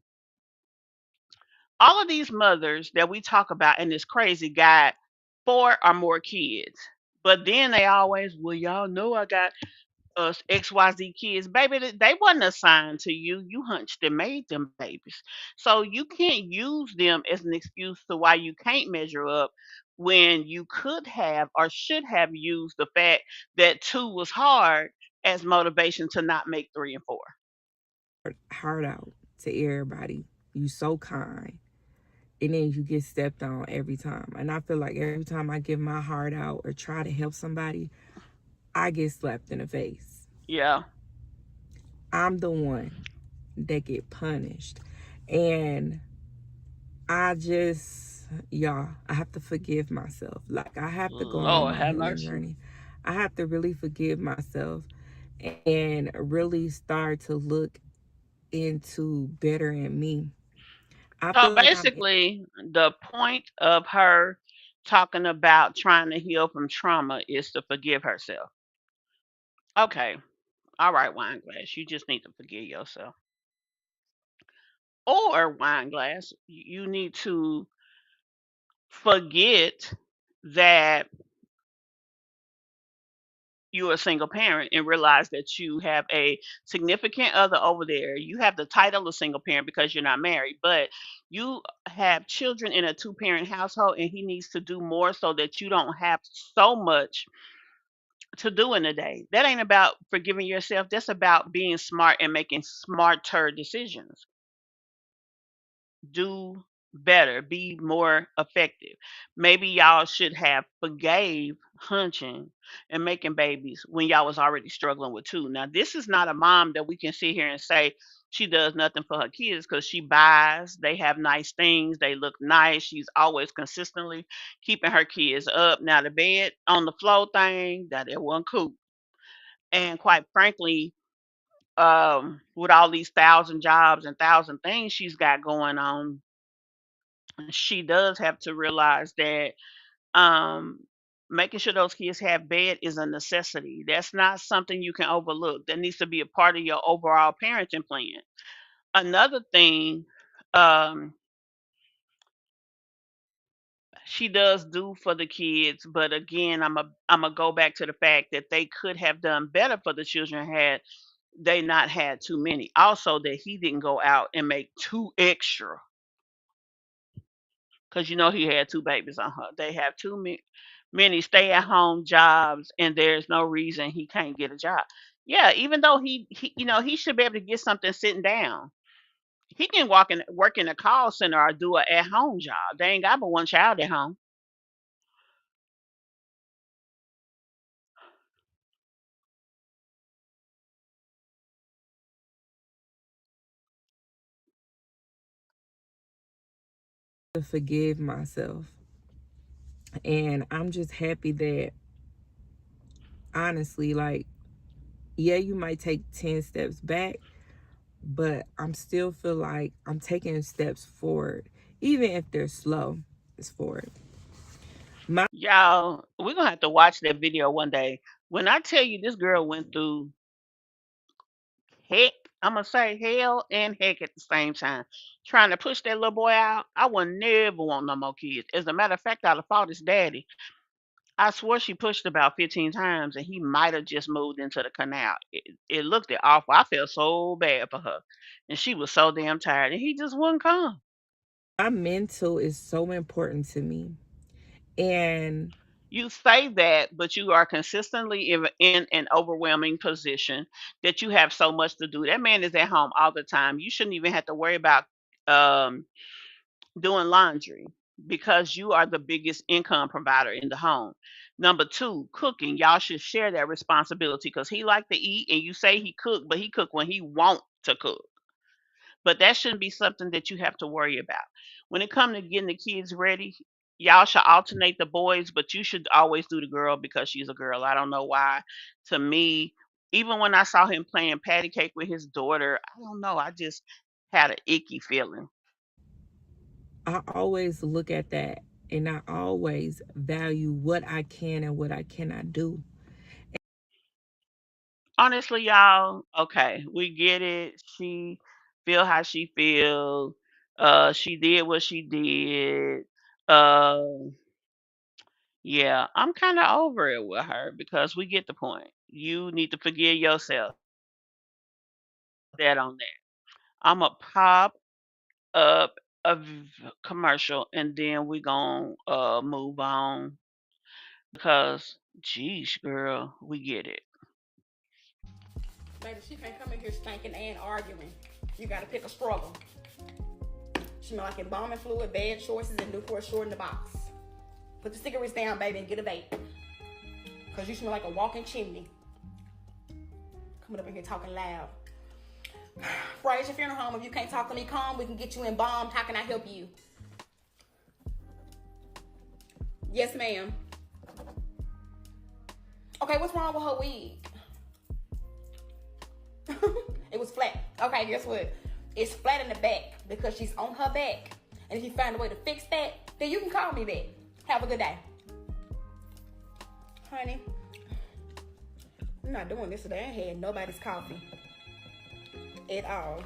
All of these mothers that we talk about in this crazy got 4 or more kids. But then they always, well, y'all know I got XYZ kids. Baby, they wasn't assigned to you. You hunched and made them babies. So you can't use them as an excuse to why you can't measure up, when you could have or should have used the fact that 2 was hard as motivation to not make 3 and 4. Heart out to everybody. You so kind. And then you get stepped on every time. And I feel like every time I give my heart out or try to help somebody, I get slapped in the face. Yeah. I'm the one that get punished. And I just, y'all, I have to forgive myself. Like, I have to go on Lord my have healing mercy. journey. I have to really forgive myself and really start to look into bettering me. I So feel like I'm basically, the point of her talking about trying to heal from trauma is to forgive herself. Okay. All right, wine glass. You just need to forgive yourself. Or wine glass, you need to forget that you're a single parent and realize that you have a significant other over there. You have the title of single parent because you're not married, but you have children in a two-parent household, and he needs to do more so that you don't have so much to do in a day. That ain't about forgiving yourself. That's about being smart and making smarter decisions. Do better, be more effective. Maybe y'all should have forgave hunching and making babies when y'all was already struggling with two. Now, this is not a mom that we can sit here and say she does nothing for her kids, because she buys, they have nice things, they look nice. She's always consistently keeping her kids up. Now, the bed on the floor thing, that it wasn't cool. And quite frankly, with all these thousand jobs and thousand things she's got going on, she does have to realize that um making sure those kids have bed is a necessity. That's not something you can overlook. That needs to be a part of your overall parenting plan. Another thing um she does do for the kids, but again, I'm a go back to the fact that they could have done better for the children had they not had too many. Also, that he didn't go out and make two extra, because he had two babies on her. They have too many stay-at-home jobs, and there's no reason he can't get a job. Yeah, even though he should be able to get something sitting down. He can work in a call center or do a at-home job. They ain't got but one child at home. To forgive myself. And I'm just happy that, honestly, like, yeah, you might take 10 steps back, but I'm still feel like I'm taking steps forward. Even if they're slow, it's forward. Y'all, we're gonna have to watch that video one day. When I tell you this girl went through heck, I'm gonna say hell and heck at the same time, trying to push that little boy out. I would never want no more kids. As a matter of fact, I'd have fought his daddy. I swore she pushed about 15 times, and he might have just moved into the canal. It looked awful. I felt so bad for her, and she was so damn tired, and he just wouldn't come. My mental is so important to me. And You say that, but you are consistently in an overwhelming position that you have so much to do. That man is at home all the time. You shouldn't even have to worry about um, doing laundry, because you are the biggest income provider in the home. Number two, cooking. Y'all should share that responsibility, because he like to eat, and you say he cook, but he cook when he want to cook. But that shouldn't be something that you have to worry about. When it comes to getting the kids ready, y'all should alternate the boys, but you should always do the girl because she's a girl. I don't know why. To me, even when I saw him playing patty cake with his daughter, I don't know. I just had an icky feeling. I always look at that, and I always value what I can and what I cannot do. Honestly, y'all, okay, we get it. She feel how she feel. She did what she did. Uh, yeah, I'm kind of over it with her, because we get the point. You need to forgive yourself. That on that. I'm gonna pop up commercial, and then we gonna move on, because, geez, girl, we get it. Baby, she can't come in here stinking and arguing. You gotta pick a struggle. She smell like embalming fluid, bad choices, and Newport short in the box. Put the cigarettes down, baby, and get a vape. Cause you smell like a walking chimney. Coming up in here talking loud. Fraser Funeral Home, if you can't talk to me calm, we can get you embalmed. How can I help you? Yes, ma'am. Okay, what's wrong with her wig? It was flat. Okay, guess what? It's flat in the back because she's on her back. And if you find a way to fix that, then you can call me back. Have a good day. Honey, I'm not doing this today. I ain't had nobody's coffee at all.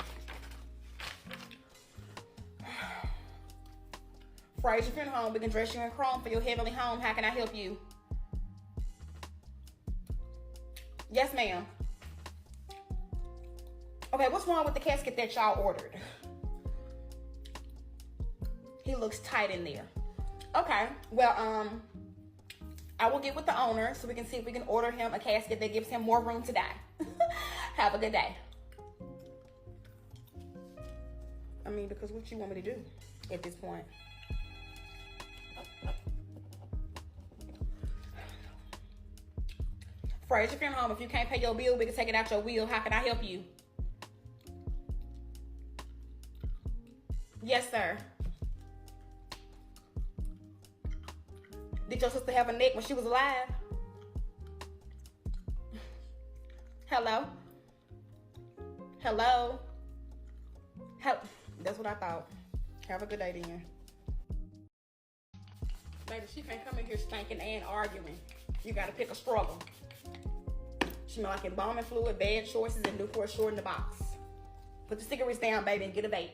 Fraser Funeral Home, we can dress you in chrome for your heavenly home. How can I help you? Yes, ma'am. Okay, what's wrong with the casket that y'all ordered? He looks tight in there. Okay, well, I will get with the owner so we can see if we can order him a casket that gives him more room to die. Have a good day. I mean, because what you want me to do at this point? Fraser, if you're home, if you can't pay your bill, we can take it out your wheel. How can I help you? Yes, sir. Did your sister have a neck when she was alive? Hello? Hello? That's what I thought. Have a good day then. Baby, she can't come in here stinking and arguing. You gotta pick a struggle. She smell like embalming fluid, bad choices, and Newport short in the box. Put the cigarettes down, baby, and get a vape.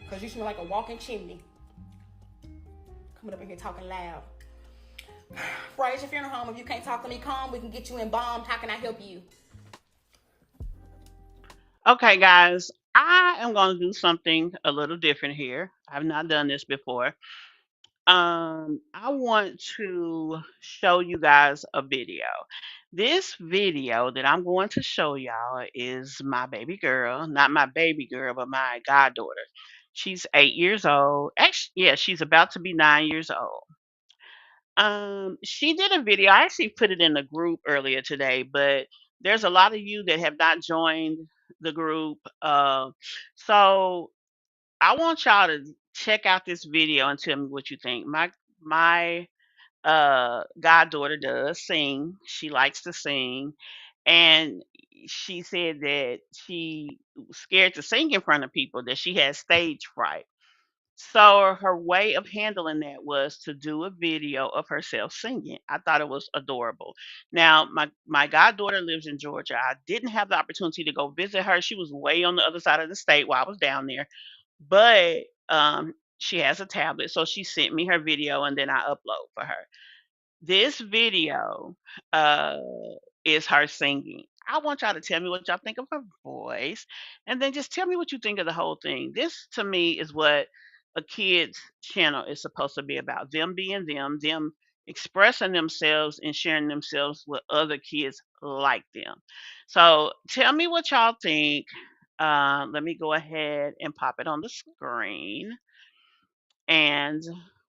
Cause you smell like a walking chimney. Coming up in here talking loud. Fraser, funeral home, if you can't talk to me calm, we can get you embalmed. How can I help you? Okay, guys, I am going to do something a little different here. I've not done this before. I want to show you guys a video. This video that I'm going to show y'all is my baby girl, not my baby girl, but my goddaughter. She's 8 years old. Actually, yeah, she's about to be 9 years old. She did a video. I actually put it in the group earlier today, but there's a lot of you that have not joined the group. So I want y'all to check out this video and tell me what you think. My goddaughter does sing. She likes to sing, and she said that she was scared to sing in front of people, that she has stage fright. So her way of handling that was to do a video of herself singing. I thought it was adorable. Now, my goddaughter lives in Georgia. I didn't have the opportunity to go visit her. She was way on the other side of the state while I was down there. But she has a tablet, so she sent me her video and then I upload for her. This video is her singing. I want y'all to tell me what y'all think of her voice, and then just tell me what you think of the whole thing. This, to me, is what a kid's channel is supposed to be about. Them being them expressing themselves and sharing themselves with other kids like them. So tell me what y'all think. Let me go ahead and pop it on the screen, and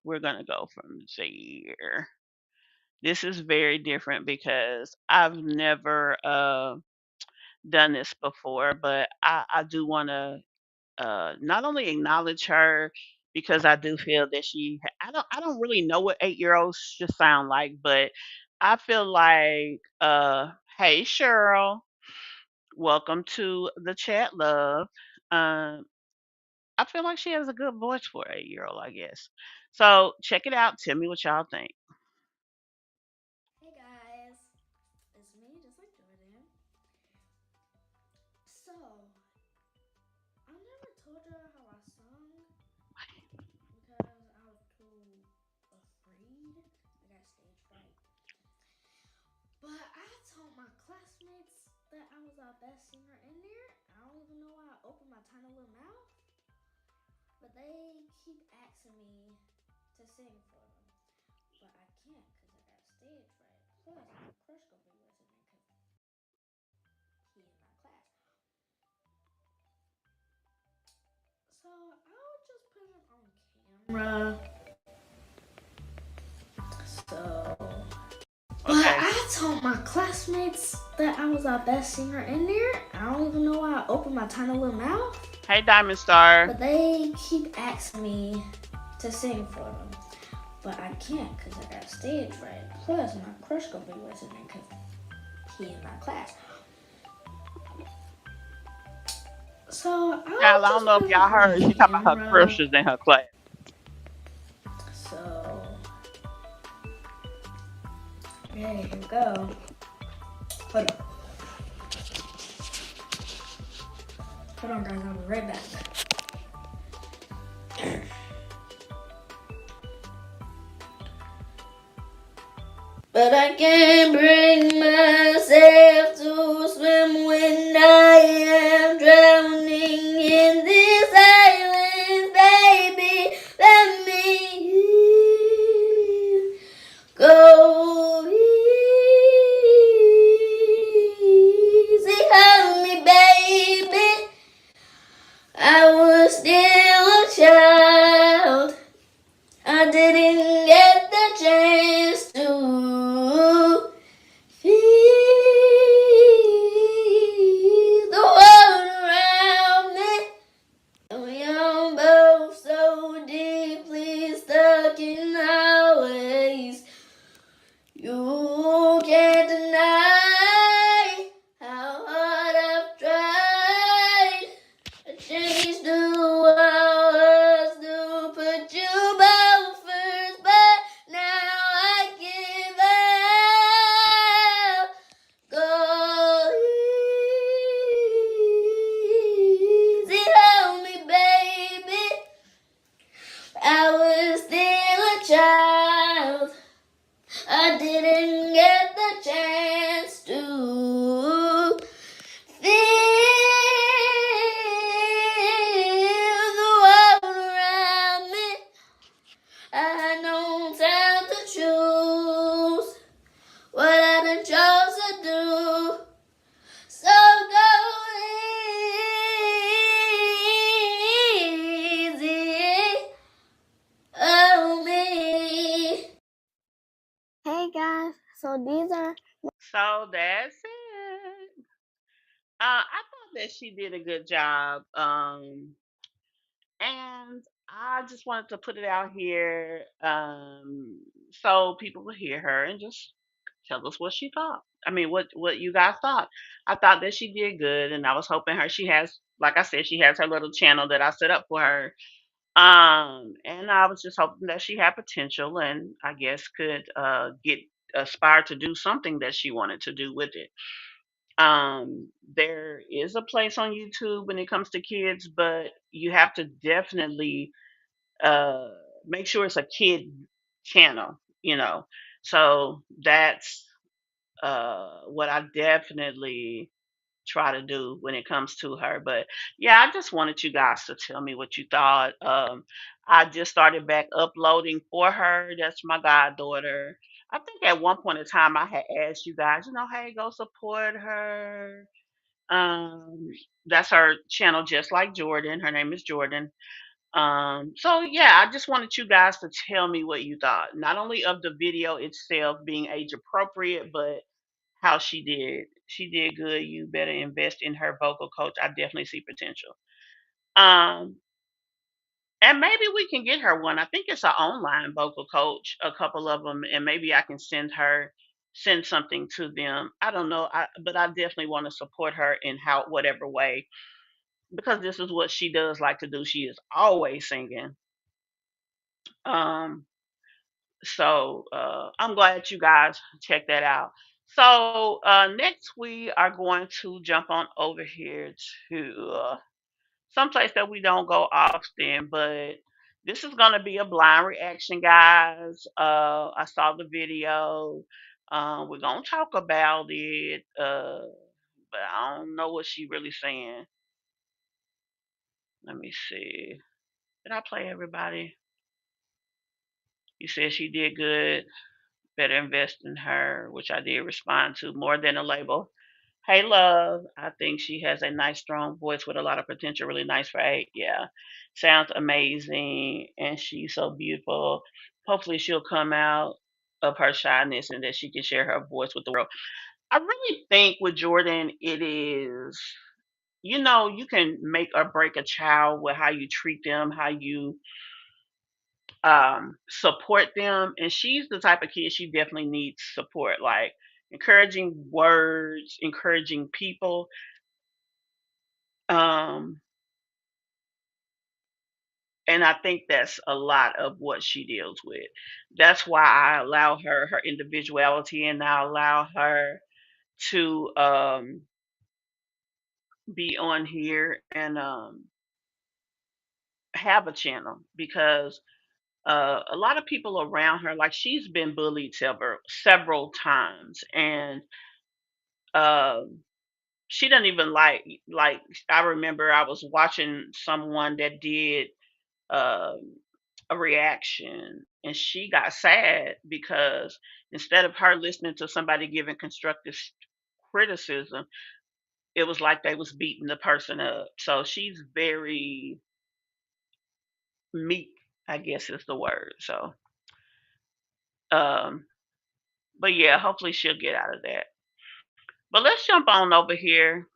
we're gonna go from there. This is very different because I've never done this before, but I do want to not only acknowledge her because I do feel that I don't really know what 8-year-olds should sound like, but I feel like hey Cheryl, welcome to the chat, love. Um, I feel like she has a good voice for an 8-year-old, I guess. So check it out. Tell me what y'all think. Hey guys, it's me, just like Jordan. So, I never told you how I sung because I was too afraid. I got stage fright. But I told my classmates that I was our best singer in there. I don't even know why I opened my tiny little mouth. But they keep asking me to sing for them. But I can't because I got stage fright. Plus, my crush gonna be listening because he in my class. So I'll just put it on camera. So, but Okay. I told my classmates that I was our best singer in there. I don't even know why I opened my tiny little mouth. Hey, Diamond Star. But they keep asking me to sing for them. But I can't because I got stage fright. Plus, my crush gonna be listening because he in my class. So I don't know if y'all heard. She talking about her crushes in her class. So there you go. Hold on. Hold on, guys. I'll be right back. But I can't bring myself to swim when I am drowning in this silence, baby. Let me go easy on me, baby. I was still a child. I didn't get the chance to feel the world around me. We are both so deeply stuck in our ways. You can't deny how hard I've tried to change the words to put you both first, but now I give up. Go easy on me, baby. I was still a child. I didn't get the chance to feel the world around me. I had no time to choose what I done chose to do. So go easy on me. Hey guys, so these are So that's it. I thought that she did a good job. And I just wanted to put it out here, so people would hear her and just tell us what she thought. I mean, what you guys thought. I thought that she did good, and I was hoping her. She has, like I said, she has her little channel that I set up for her. And I was just hoping that she had potential, and I guess could get aspire to do something that she wanted to do with it. There is a place on YouTube when it comes to kids, but you have to definitely uh make sure it's a kid channel, you know. So that's what I definitely try to do when it comes to her. But yeah, I just wanted you guys to tell me what you thought. I just started back uploading for her. That's my goddaughter. I think at one point in time I had asked you guys, hey, go support her. Um, that's her channel, just like Jordan. Her name is Jordan. So yeah, I just wanted you guys to tell me what you thought, not only of the video itself being age appropriate, but how she did. She did good. You better invest in her vocal coach. I definitely see potential. Um, and maybe we can get her one. I think it's an online vocal coach, a couple of them, and maybe I can send something to them. I don't know, but I definitely want to support her in how whatever way, because this is what she does like to do. She is always singing. Um, so I'm glad you guys check that out. So next we are going to jump on over here to someplace that we don't go often, but this is going to be a blind reaction, guys. I saw the video. We're going to talk about it, but I don't know what she really saying. Let me see. Did I play everybody? You said she did good. Better invest in her, which I did respond to. More than a label. Hey, love. I think she has a nice, strong voice with a lot of potential. Really nice for eight. Yeah. Sounds amazing. And she's so beautiful. Hopefully, she'll come out of her shyness and that she can share her voice with the world. I really think with Jordan, it is, you can make or break a child with how you treat them, how you support them, and she's the type of kid she definitely needs support, like encouraging words, encouraging people. um and I think that's a lot of what she deals with. That's why I allow her individuality, and I allow her to be on here and have a channel, because A lot of people around her, like she's been bullied several times, and um she doesn't even like. I remember I was watching someone that did um a reaction, and she got sad because instead of her listening to somebody giving constructive criticism, it was like they was beating the person up. So she's very meek, I guess is the word. So um but yeah, hopefully she'll get out of that. But let's jump on over here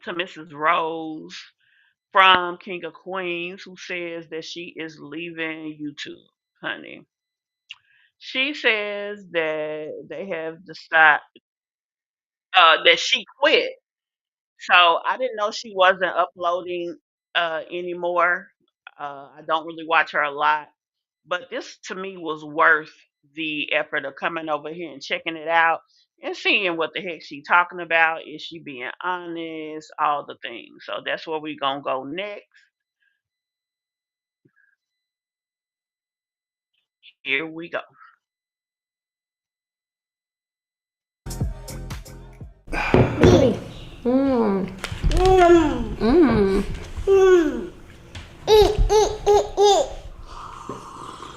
to Mrs. Rose from King of Queens, who says that she is leaving YouTube, honey. She says that they have decided that she quit. So I didn't know she wasn't uploading anymore. I don't really watch her a lot, but this to me was worth the effort of coming over here and checking it out and seeing what the heck she talking about. Is she being honest? All the things. So that's where we gonna go next. Here we go.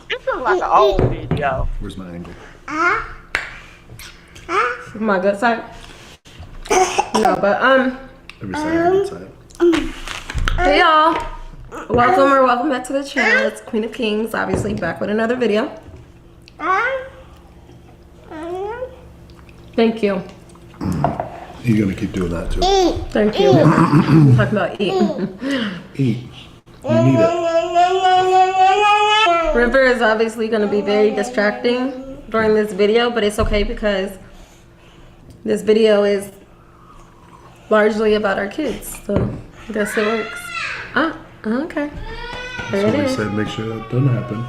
This is like an old video. Where's my angle? My good side? No, but Every side, every side. hey y'all. Welcome back to the channel. It's Queen of Kings, obviously back with another video. Thank you. You're gonna keep doing that too. Thank you. I'm talking about eat. Eat. You need it. River is obviously going to be very distracting during this video, but it's okay because this video is largely about our kids, so I guess it works. Ah, okay. There That's it what is. we said. Make sure that doesn't happen.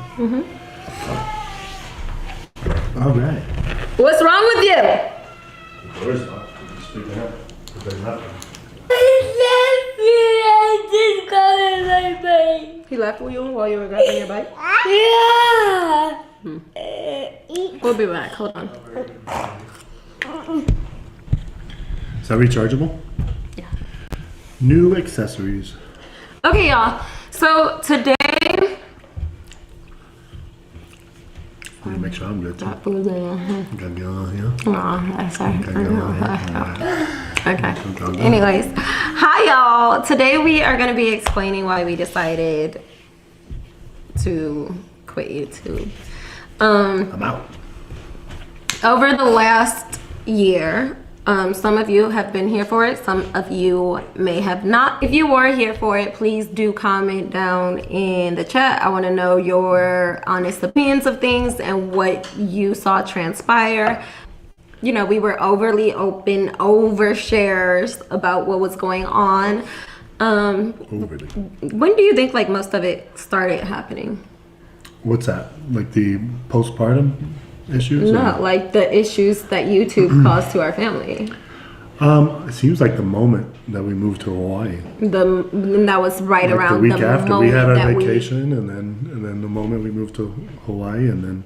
All right. What's wrong with you? The door's locked. Speaking up. It doesn't happen. He left you while you were grabbing your bike? Yeah. We'll be back. Hold on. Is that rechargeable? Yeah. New accessories. Okay, y'all. So today, Let me make sure I'm good too. that food there. Gotta get on here. Oh, that's sorry. Gotta get on here. Okay. Anyways, hi y'all. Today we are going to be explaining why we decided to quit YouTube. I'm out. Over the last year, some of you have been here for it. Some of you may have not. If you were here for it, please do comment down in the chat. I want to know your honest opinions of things and what you saw transpire. You know, we were overly open, overshares about what was going on. Overly. When do you think like most of it started happening? What's that? Like the postpartum issues? No, or? like the issues that YouTube caused to our family. It seems like the moment that we moved to Hawaii. That was right Like around the week after we had our that vacation, and then the moment we moved to Hawaii, and then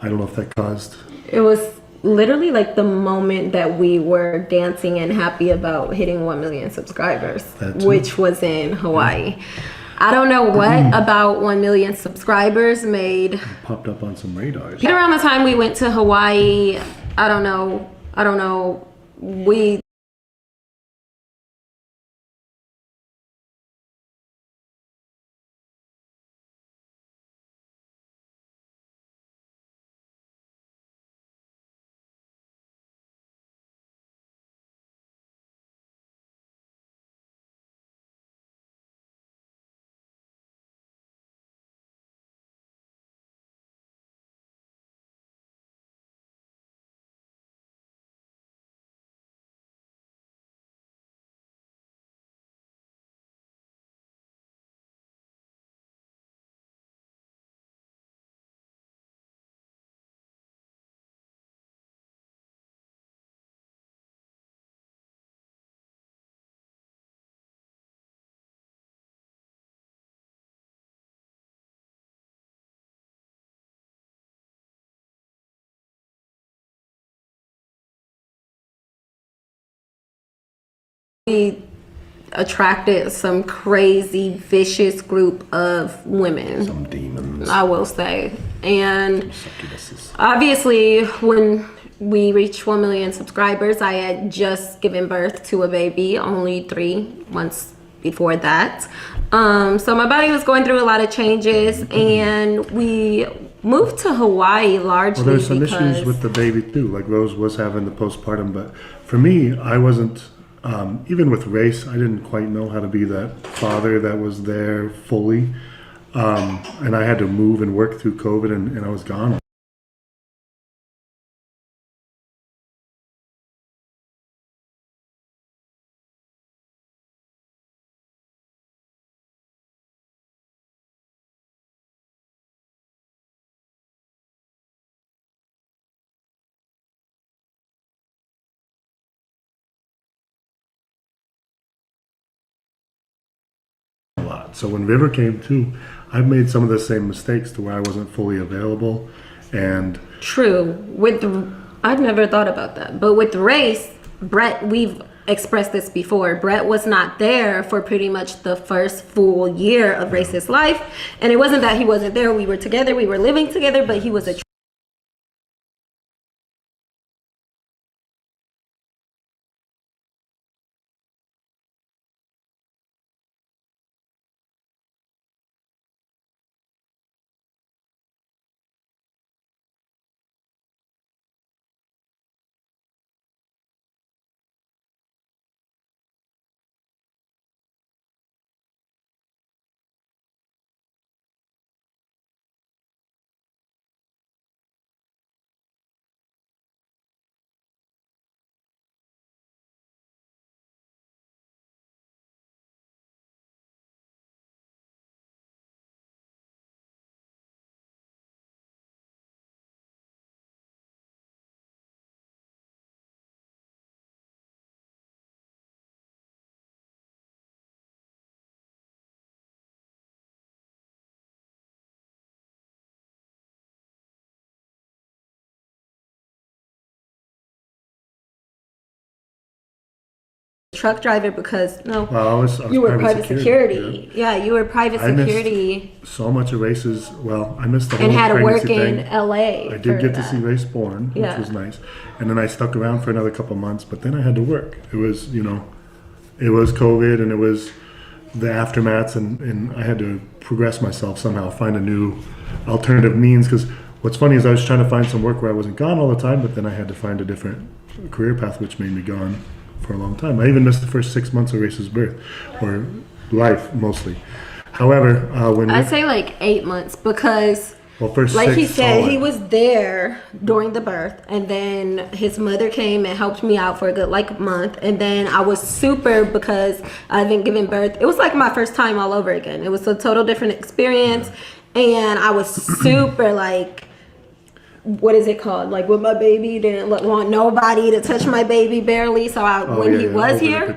I don't know if that caused. It was literally like the moment that we were dancing and happy about hitting 1 million subscribers, which was in Hawaii. I don't know what about 1 million subscribers made. Popped up on some radars. Right around the time we went to Hawaii, I don't know. We We attracted some crazy, vicious group of women. Some demons. I will say. And obviously, when we reached 1 million subscribers, I had just given birth to a baby, only 3 months before that. So my body was going through a lot of changes, and we moved to Hawaii largely Well, there's some issues with the baby too. Like Rose was having the postpartum, but for me, I wasn't. Even with race, I didn't quite know how to be that father that was there fully, and I had to move and work through COVID, and I was gone. So when River came too, I've made some of the same mistakes to where I wasn't fully available, and true with I've never thought about that, but with race, Brett, we've expressed this before, Brett was not there for pretty much the first full year of Racist Life, and it wasn't that he wasn't there. We were together, we were living together, but he was a truck driver because I was you were private security. Yeah, you were private security. So much of races. Well, I missed the whole and had to work thing. in LA. I did get to see Race Born, which was nice, and then I stuck around for another couple months. But then I had to work. It was, it was COVID, and it was the aftermaths, and I had to progress myself somehow, find a new alternative means. Because what's funny is I was trying to find some work where I wasn't gone all the time, but then I had to find a different career path, which made me gone for a long time. I even missed the first 6 months of Race's birth, or life mostly. However, when I'd say like 8 months because, first like 6 he said, solid. he was there during the birth, and then his mother came and helped me out for a good month, and then I was super because I've been giving birth. It was like my first time all over again. It was a total different experience, and I was super what is it called? Like with my baby, didn't want nobody to touch my baby barely. So when he was here,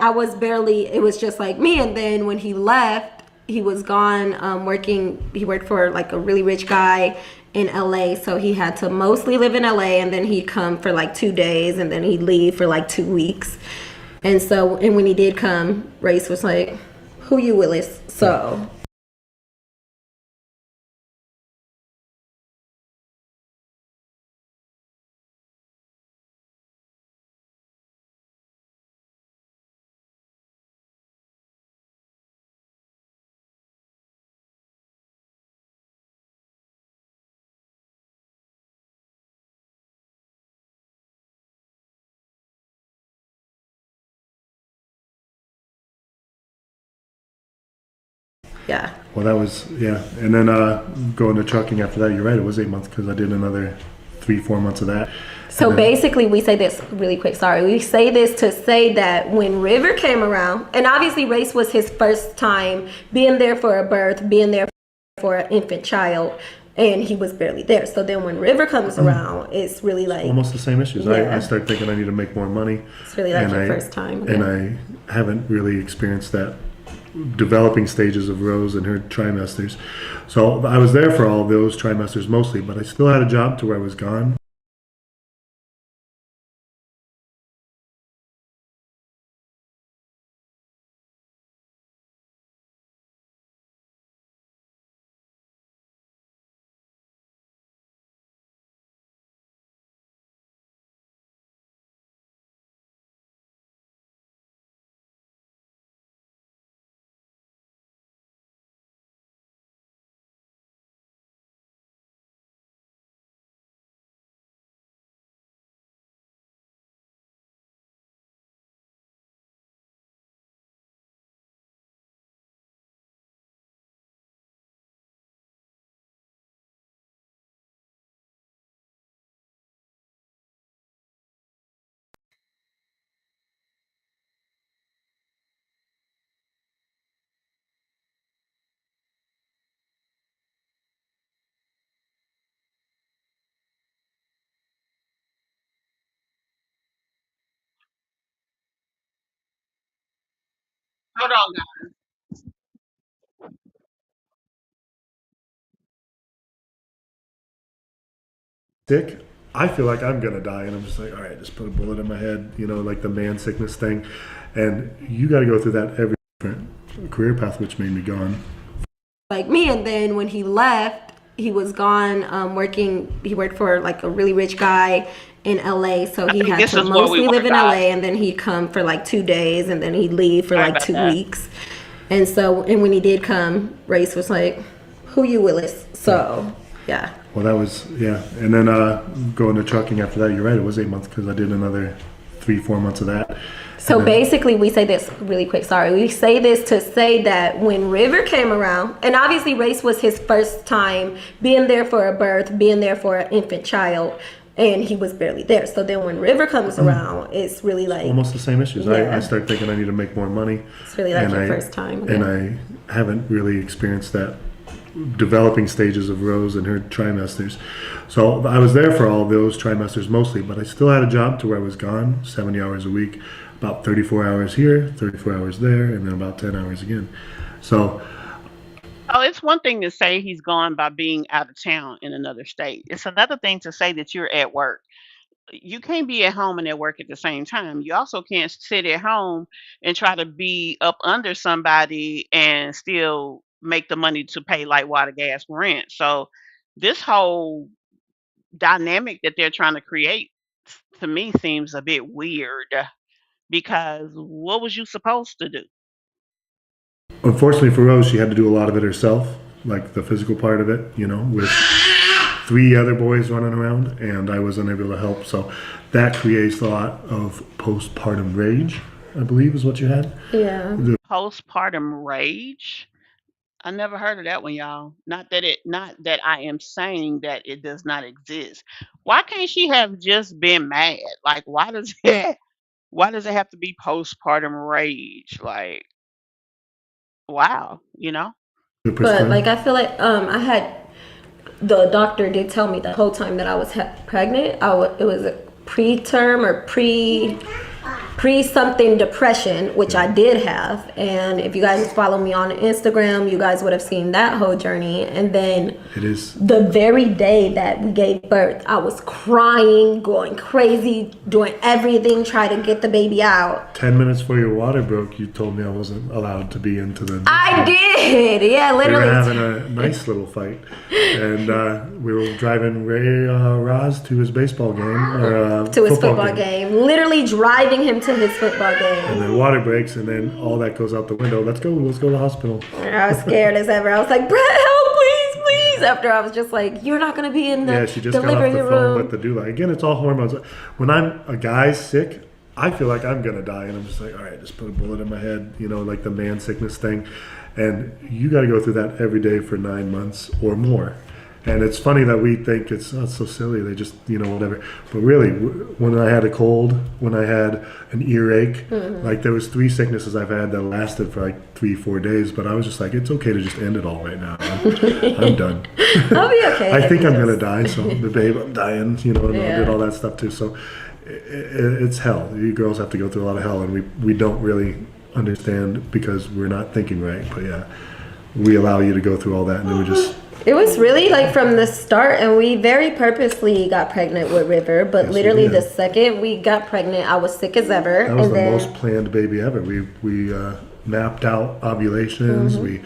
I was barely, it was just like me. And then when he left, he was gone working. He worked for a really rich guy in LA. So he had to mostly live in LA, and then he'd come for 2 days, and then he'd leave for 2 weeks. And so, and when he did come, Race was like, "Who you, Willis?" So. Yeah. Well, that was, and then going to trucking after that, you're right, it was 8 months because I did another 3-4 months of that. So basically, we say this really quick, we say this to say that when River came around, and obviously Race was his first time being there for a birth, being there for an infant child, and he was barely there. So then when River comes around, it's really almost the same issues. I start thinking I need to make more money. It's really your first time. And I haven't really experienced that developing stages of Rose and her trimesters. So I was there for all those trimesters mostly, but I still had a job to where I was gone. Hold on, guys. Sick, I feel like I'm gonna die, and I'm just like, all right, just put a bullet in my head, you know, like the man sickness thing, and you got to go through that every different career path, which made me gone. Like me, and then when he left, he was gone working. He worked for like a really rich guy in LA, so I he think had this to is where we mostly want live to in die. LA, and then he'd come for like 2 days, and then he'd leave for Sorry like about 2 that. weeks. And so, and when he did come, Race was like, "Who you, Willis?" So, yeah. Well, that was, yeah, and then going to trucking after that. You're right, it was 8 months because I did another 3-4 months of that. So And then- basically, we say this really quick. Sorry, we say this to say that when River came around, and obviously Race was his first time being there for a birth, being there for an infant child, and he was barely there. So then when River comes around, it's really like almost the same issues. Yeah. I start thinking I need to make more money. It's really like and your first time. And Yeah. I haven't really experienced that developing stages of Rose and her trimesters. So I was there for all those trimesters mostly, but I still had a job to where I was gone 70 hours a week, about 34 hours here, 34 hours there, and then about 10 hours again. So Oh, it's one thing to say he's gone by being out of town in another state. It's another thing to say that you're at work. You can't be at home and at work at the same time. You also can't sit at home and try to be up under somebody and still make the money to pay light, water, gas, rent. So this whole dynamic that they're trying to create to me seems a bit weird because what was you supposed to do? unfortunately for Rose, she had to do a lot of it herself, like the physical part of it, you know, with 3 other boys running around, and I was unable to help. So that creates a lot of postpartum rage, I believe is what you had. Yeah. Postpartum rage? I never heard of that one, y'all. Not that I am saying that it does not exist. Why can't she have just been mad? Like why does it have to be postpartum rage? Like, wow, you know? But like I feel like I had the doctor did tell me the whole time that I was pregnant. It was a preterm or pre something depression, which I did have. And if you guys follow me on Instagram, you guys would have seen that whole journey. And then It is. the very day that we gave birth, I was crying, going crazy, doing everything, trying to get the baby out. 10 minutes before your water broke, you told me I wasn't allowed to be into the. I did, yeah, We were literally. having a nice little fight, and we were driving Ray Roz to his baseball game or To his football game, literally driving him to his football game. And then water breaks, and then all that goes out the window. Let's go to the hospital. I was scared as ever. I was like, Brett, help, please, please. After I was just like, you're not going to be in the Yeah, she just got off delivery the room. phone with the doula. Again, it's all hormones. When a guy's sick, I feel like I'm gonna die, and I'm just like, all right, just put a bullet in my head, you know, like the man sickness thing. And you got to go through that every day for 9 months or more. And it's funny that we think it's so silly. They just, you know, whatever. But really, when I had a cold, when I had an earache, like there was 3 sicknesses I've had that lasted for like 3-4 days. But I was just like, it's okay to just end it all right now. I'm done. I'll be okay. I think I'm gonna die. So the babe, I'm dying. You know, and I did all that stuff too. So it's hell. You girls have to go through a lot of hell, and we don't really understand because we're not thinking right. But yeah, we allow you to go through all that, and then we just. It was really like from the start, and we very purposely got pregnant with River. But Yes, literally, we did. the second we got pregnant, I was sick as ever. That was and the then, most planned baby ever. We mapped out ovulations. We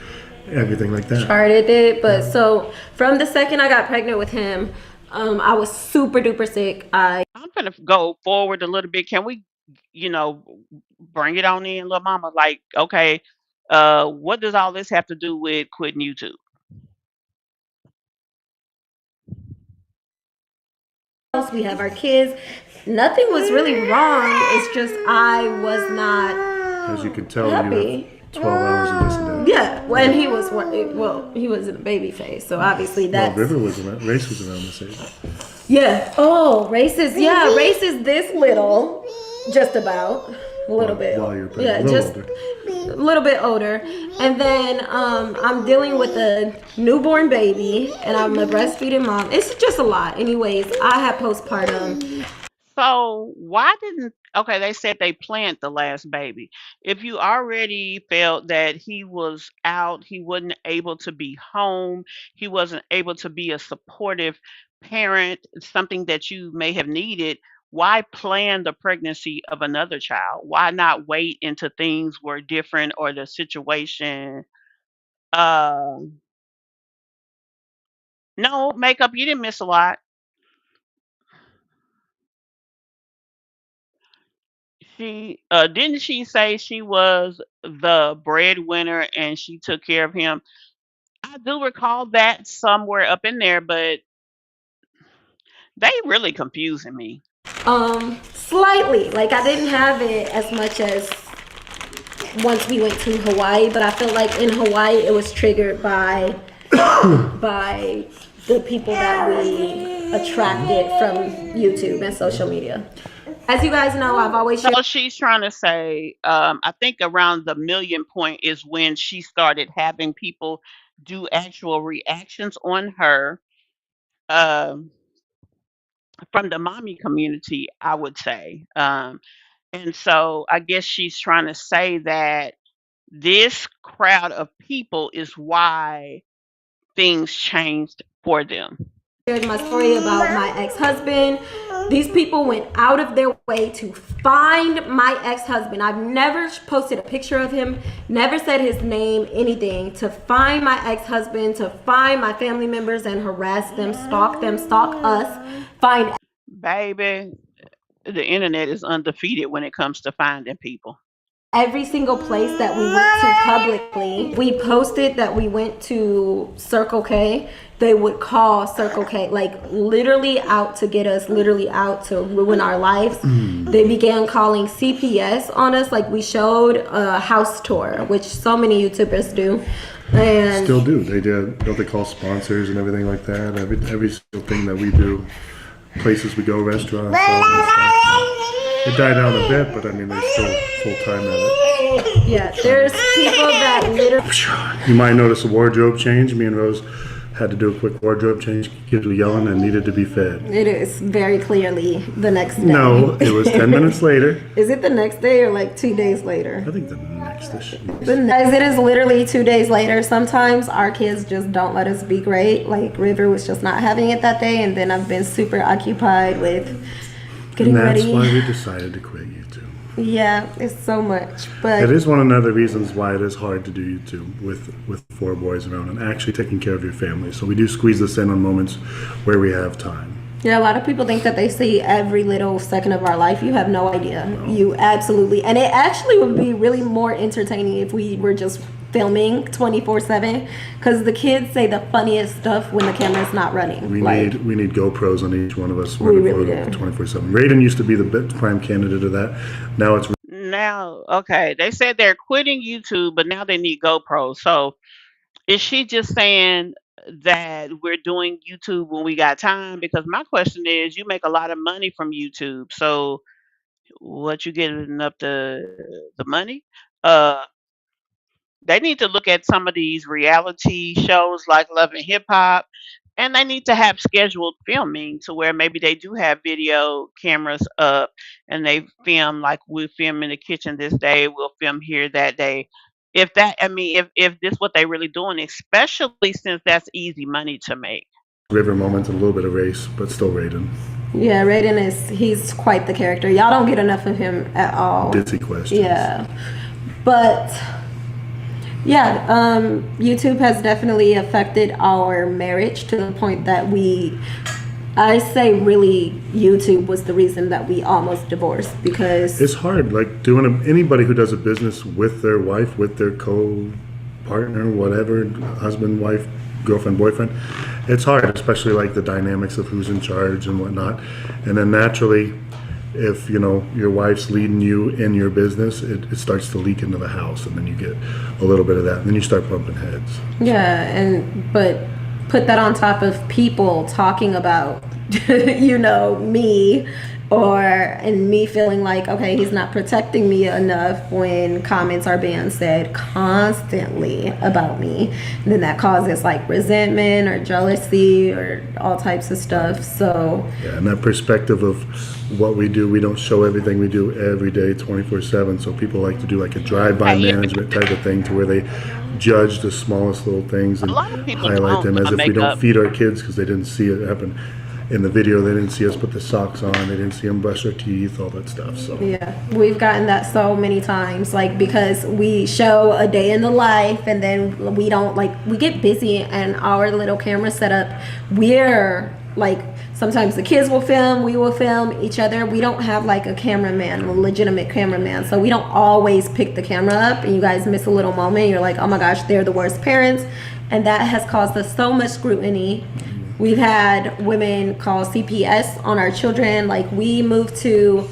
everything like that. charted it. But so from the second I got pregnant with him, I was super duper sick. I'm gonna go forward a little bit. Can we, you know, bring it on in, little mama? Like, okay, what does all this have to do with quitting YouTube? We have our kids. Nothing was really wrong. It's just I was not As you can tell, you happy. have 12 hours of this and that. Yeah, when he was he was in a baby phase, so obviously Well, that's River was around. Race was around this age. yeah. Oh, race is this little, just about a little bit. While you're Yeah, pregnant, just a little bit older, and then I'm dealing with a newborn baby, and I'm a breastfeeding mom. It's just a lot. Anyways, I had postpartum. So why didn't Okay, they said they planned the last baby. If you already felt that he was out, he wasn't able to be home, he wasn't able to be a supportive parent, something that you may have needed, why plan the pregnancy of another child? Why not wait until things were different or the situation? Um, no, makeup, you didn't miss a lot. She didn't she say she was the breadwinner and she took care of him? I do recall that somewhere up in there, but they really confusing me. Slightly. Like I didn't have it as much as once we went to Hawaii, but I feel like in Hawaii it was triggered by by the people that we attracted from YouTube and social media. As you guys know, I've always shared. So she's trying to say, I think around the million point is when she started having people do actual reactions on her um, from the mommy community, I would say. And so I guess she's trying to say that this crowd of people is why things changed for them. Shared my story about my ex-husband. These people went out of their way to find my ex-husband. I've never posted a picture of him, never said his name, anything. To find my ex-husband, to find my family members and harass them, stalk us, find. Baby, the internet is undefeated when it comes to finding people. Every single place that we went to publicly, we posted that we went to Circle K. They would call Circle K, like literally out to get us, literally out to ruin our lives. They began calling CPS on us, like we showed a house tour, which so many YouTubers do. And Still do. They did. Don't they call sponsors and everything like that? Every single thing that we do, places we go, restaurants, all that stuff. It died down a bit, but I mean, they're still full time at it. Yeah, there's people that literally. You might notice a wardrobe change. Me and Rose had to do a quick wardrobe change. Kids were yelling and needed to be fed. It is very clearly the next day. No, it was 10 minutes later. Is it the next day or like 2 days later? I think the next dish. Guys, it is literally 2 days later. Sometimes our kids just don't let us be great. Like River was just not having it that day, and then I've been super occupied with getting ready. And that's why we decided to quit YouTube. Yeah, it's so much. But it is one of the reasons why it is hard to do YouTube with 4 boys around and actually taking care of your family. So we do squeeze this in on moments where we have time. yeah, a lot of people think that they see every little second of our life. You have no idea. No. You absolutely, and it actually would be really more entertaining if we were just filming 24/7, because the kids say the funniest stuff when the camera's not running. We need GoPros on each one of us. We really do. 24/7. Raiden used to be the prime candidate of that. Now it's Now, okay, they said they're quitting YouTube, but now they need GoPros. So is she just saying that we're doing YouTube when we got time? Because my question is, you make a lot of money from YouTube, so what you getting up the money? Uh, they need to look at some of these reality shows like Love and Hip Hop, and they need to have scheduled filming to where maybe they do have video cameras up and they film like we film in the kitchen this day, we'll film here that day. If that, I mean, if this what they really doing, especially since that's easy money to make. River moments, a little bit of race, but still Raiden. Yeah, Raiden he's quite the character. Y'all don't get enough of him at all. Ditzy questions. Yeah, but yeah, YouTube has definitely affected our marriage to the point that I say really YouTube was the reason that we almost divorced, because It's hard, like doing anybody who does a business with their wife, with their co-partner, whatever, husband, wife, girlfriend, boyfriend. It's hard, especially like the dynamics of who's in charge and whatnot. And then naturally, if your wife's leading you in your business, it starts to leak into the house, and then you get a little bit of that, and then you start bumping heads. yeah, but put that on top of people talking about me and me feeling like, okay, he's not protecting me enough when comments are being said constantly about me. And then that causes like resentment or jealousy or all types of stuff. So yeah, and that perspective of what we do, we don't show everything we do every day 24/7. So people like to do like a drive-by management type of thing to where they judge the smallest little things and highlight them as if we don't feed our kids because they didn't see it happen in the video. They didn't see us put the socks on, they didn't see them brush their teeth, all that stuff. So yeah, we've gotten that so many times, like because we show a day in the life and then we don't, like, we get busy and our little camera setup, we're like, sometimes the kids will film, we will film each other. We don't have like a cameraman, a legitimate cameraman, so we don't always pick the camera up and you guys miss a little moment, you're like, oh my gosh, they're the worst parents. And that has caused us so much scrutiny. We've had women call CPS on our children. Like, we moved to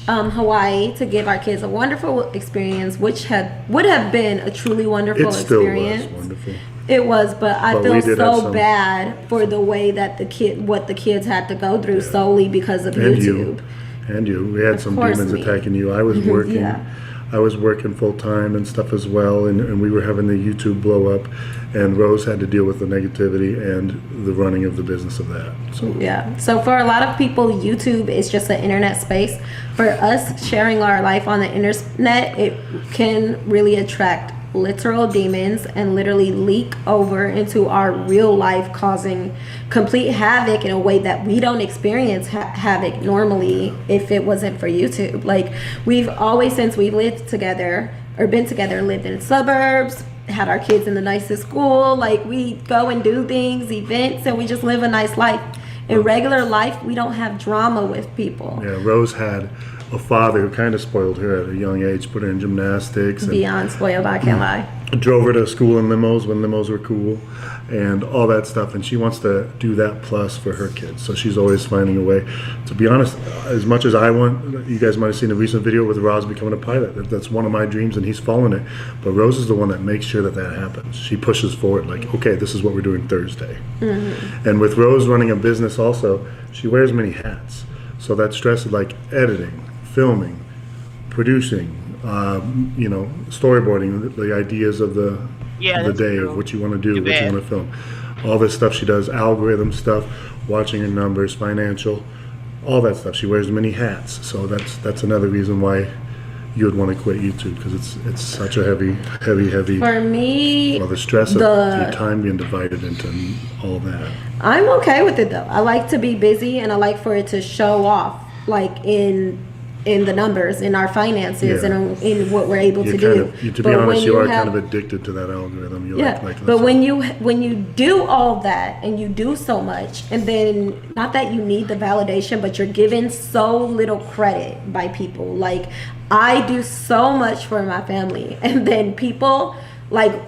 Hawaii to give our kids a wonderful experience, which would have been a truly wonderful experience. It still was wonderful. It was, but I feel so bad for the way that what the kids had to go through solely because of YouTube. We had some demons attacking you. I was working. Yeah. I was working full time and stuff as well, and we were having the YouTube blow up, and Rose had to deal with the negativity and the running of the business of that. So yeah. So for a lot of people, YouTube is just an internet space. For us, sharing our life on the internet, it can really attract literal demons and literally leak over into our real life, causing complete havoc in a way that we don't experience havoc normally if it wasn't for YouTube. Like, we've always, since we've lived together or been together, lived in suburbs, had our kids in the nicest school, like, we go and do things, events, and we just live a nice life. In regular life, we don't have drama with people. Yeah, Rose had a father who kind of spoiled her at a young age, put her in gymnastics. Beyond spoiled, I can't lie. Drove her to school in limos when limos were cool and all that stuff. And she wants to do that plus for her kids. So she's always finding a way. To be honest, as much as I want, you guys might have seen a recent video with Roz becoming a pilot. That's one of my dreams and he's following it. But Rose is the one that makes sure that that happens. She pushes forward like, okay, this is what we're doing Thursday. Mm-hmm. And with Rose running a business also, she wears many hats. So that stress of like editing, filming, producing, storyboarding, the ideas of the day of what you want to do, what you want to film. All this stuff she does, algorithm stuff, watching her numbers, financial, all that stuff. She wears many hats. So that's another reason why you would want to quit YouTube, because it's such a heavy. For me, the stress of your time being divided into all that. I'm okay with it though. I like to be busy and I like for it to show off, like in the numbers, in our finances, and in what we're able to do. To be honest, you are kind of addicted to that algorithm. But when you do all that and you do so much, and then not that you need the validation, but you're given so little credit by people. Like, I do so much for my family, and then people, like,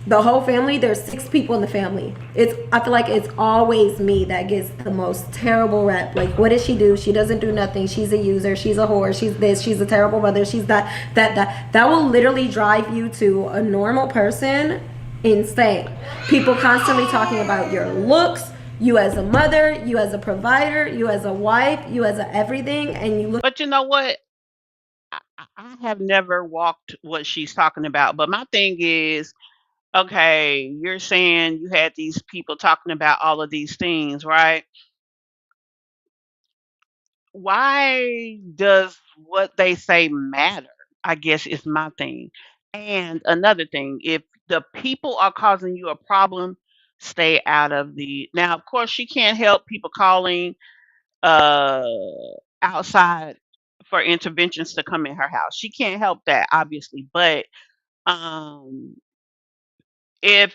the whole family, there's 6 people in the family. I feel like it's always me that gets the most terrible rep. Like, what does she do? She doesn't do nothing. She's a user. She's a whore. She's this. She's a terrible mother. She's that. That will literally drive you to a normal person insane. People constantly talking about your looks, you as a mother, you as a provider, you as a wife, you as a everything, and you look. But you know what? I have never walked what she's talking about. But my thing is, okay, you're saying you had these people talking about all of these things, right? Why does what they say matter? I guess is my thing. And another thing, if the people are causing you a problem, stay out of the. Now, of course, she can't help people calling uh outside for interventions to come in her house. She can't help that, obviously. But um if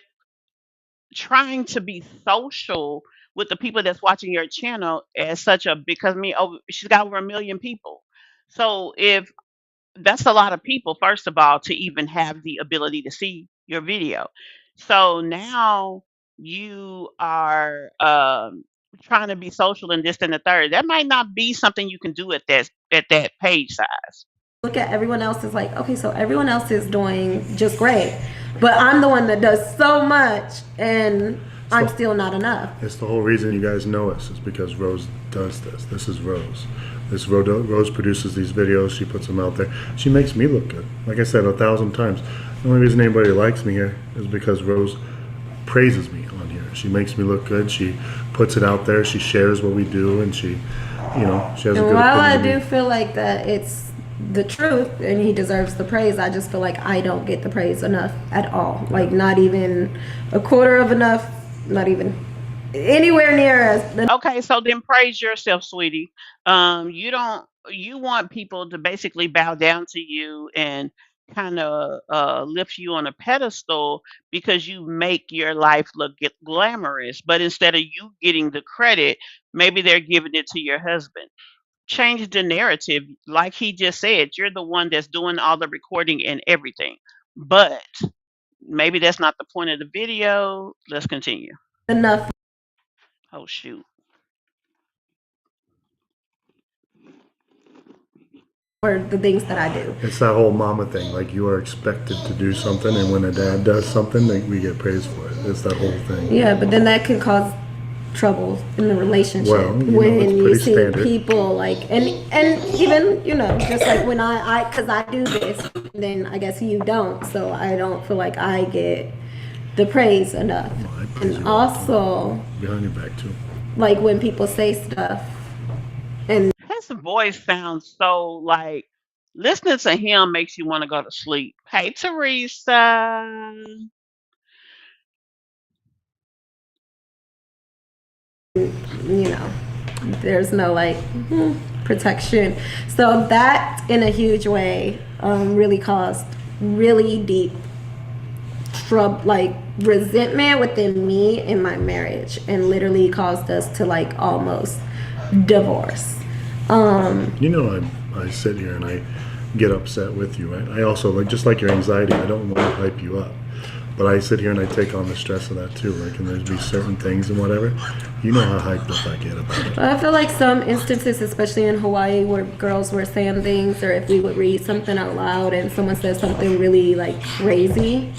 trying to be social with the people that's watching your channel as such a, because she's got over 1 million people. So if that's a lot of people, first of all, to even have the ability to see your video. So now you are trying to be social and this and the third. That might not be something you can do at that page size. Look at everyone else is like, okay, so everyone else is doing just great, but I'm the one that does so much, and I'm still not enough. It's the whole reason you guys know us is because Rose does this. This is Rose. Rose produces these videos. She puts them out there. She makes me look good. Like I said 1,000 times. The only reason anybody likes me here is because Rose praises me on here. She makes me look good. She puts it out there. She shares what we do, and she, you know, she has a good opinion. While I do feel like that it's the truth and he deserves the praise, I just feel like I don't get the praise enough at all. Like not even a quarter of enough, not even anywhere near as. Okay, so then praise yourself, sweetie. You want people to basically bow down to you and kind of lift you on a pedestal because you make your life look glamorous. But instead of you getting the credit, maybe they're giving it to your husband. Change the narrative. Like he just said, you're the one that's doing all the recording and everything. But maybe that's not the point of the video. Let's continue. Enough Oh, shoot. for the things that I do. It's that whole mama thing. Like you are expected to do something, and when a dad does something, we get praised for it. It's that whole thing. Yeah, but then that can cause trouble in the relationship. Well, you know, when it's you pretty see standard. people like and even, you know, just like when I because I do this, then I guess you don't, so I don't feel like I get the praise enough. Well, I praise And you all also behind your back too. like when people say stuff and His voice sounds so like listening to him makes you want to go to sleep. Hey, Teresa. you know, there's no like protection. So that in a huge way really caused really deep trouble, like resentment within me and my marriage, and literally caused us to like almost divorce. You know, I sit here and I get upset with you, right? I also, like, just like your anxiety, I don't want to hype you up. But I sit here and I take on the stress of that too. Like, and there's be certain things and whatever. You know how hyped up I get about it. I feel like some instances, especially in Hawaii, where girls were saying things, or if we would read something out loud and someone said something really like crazy,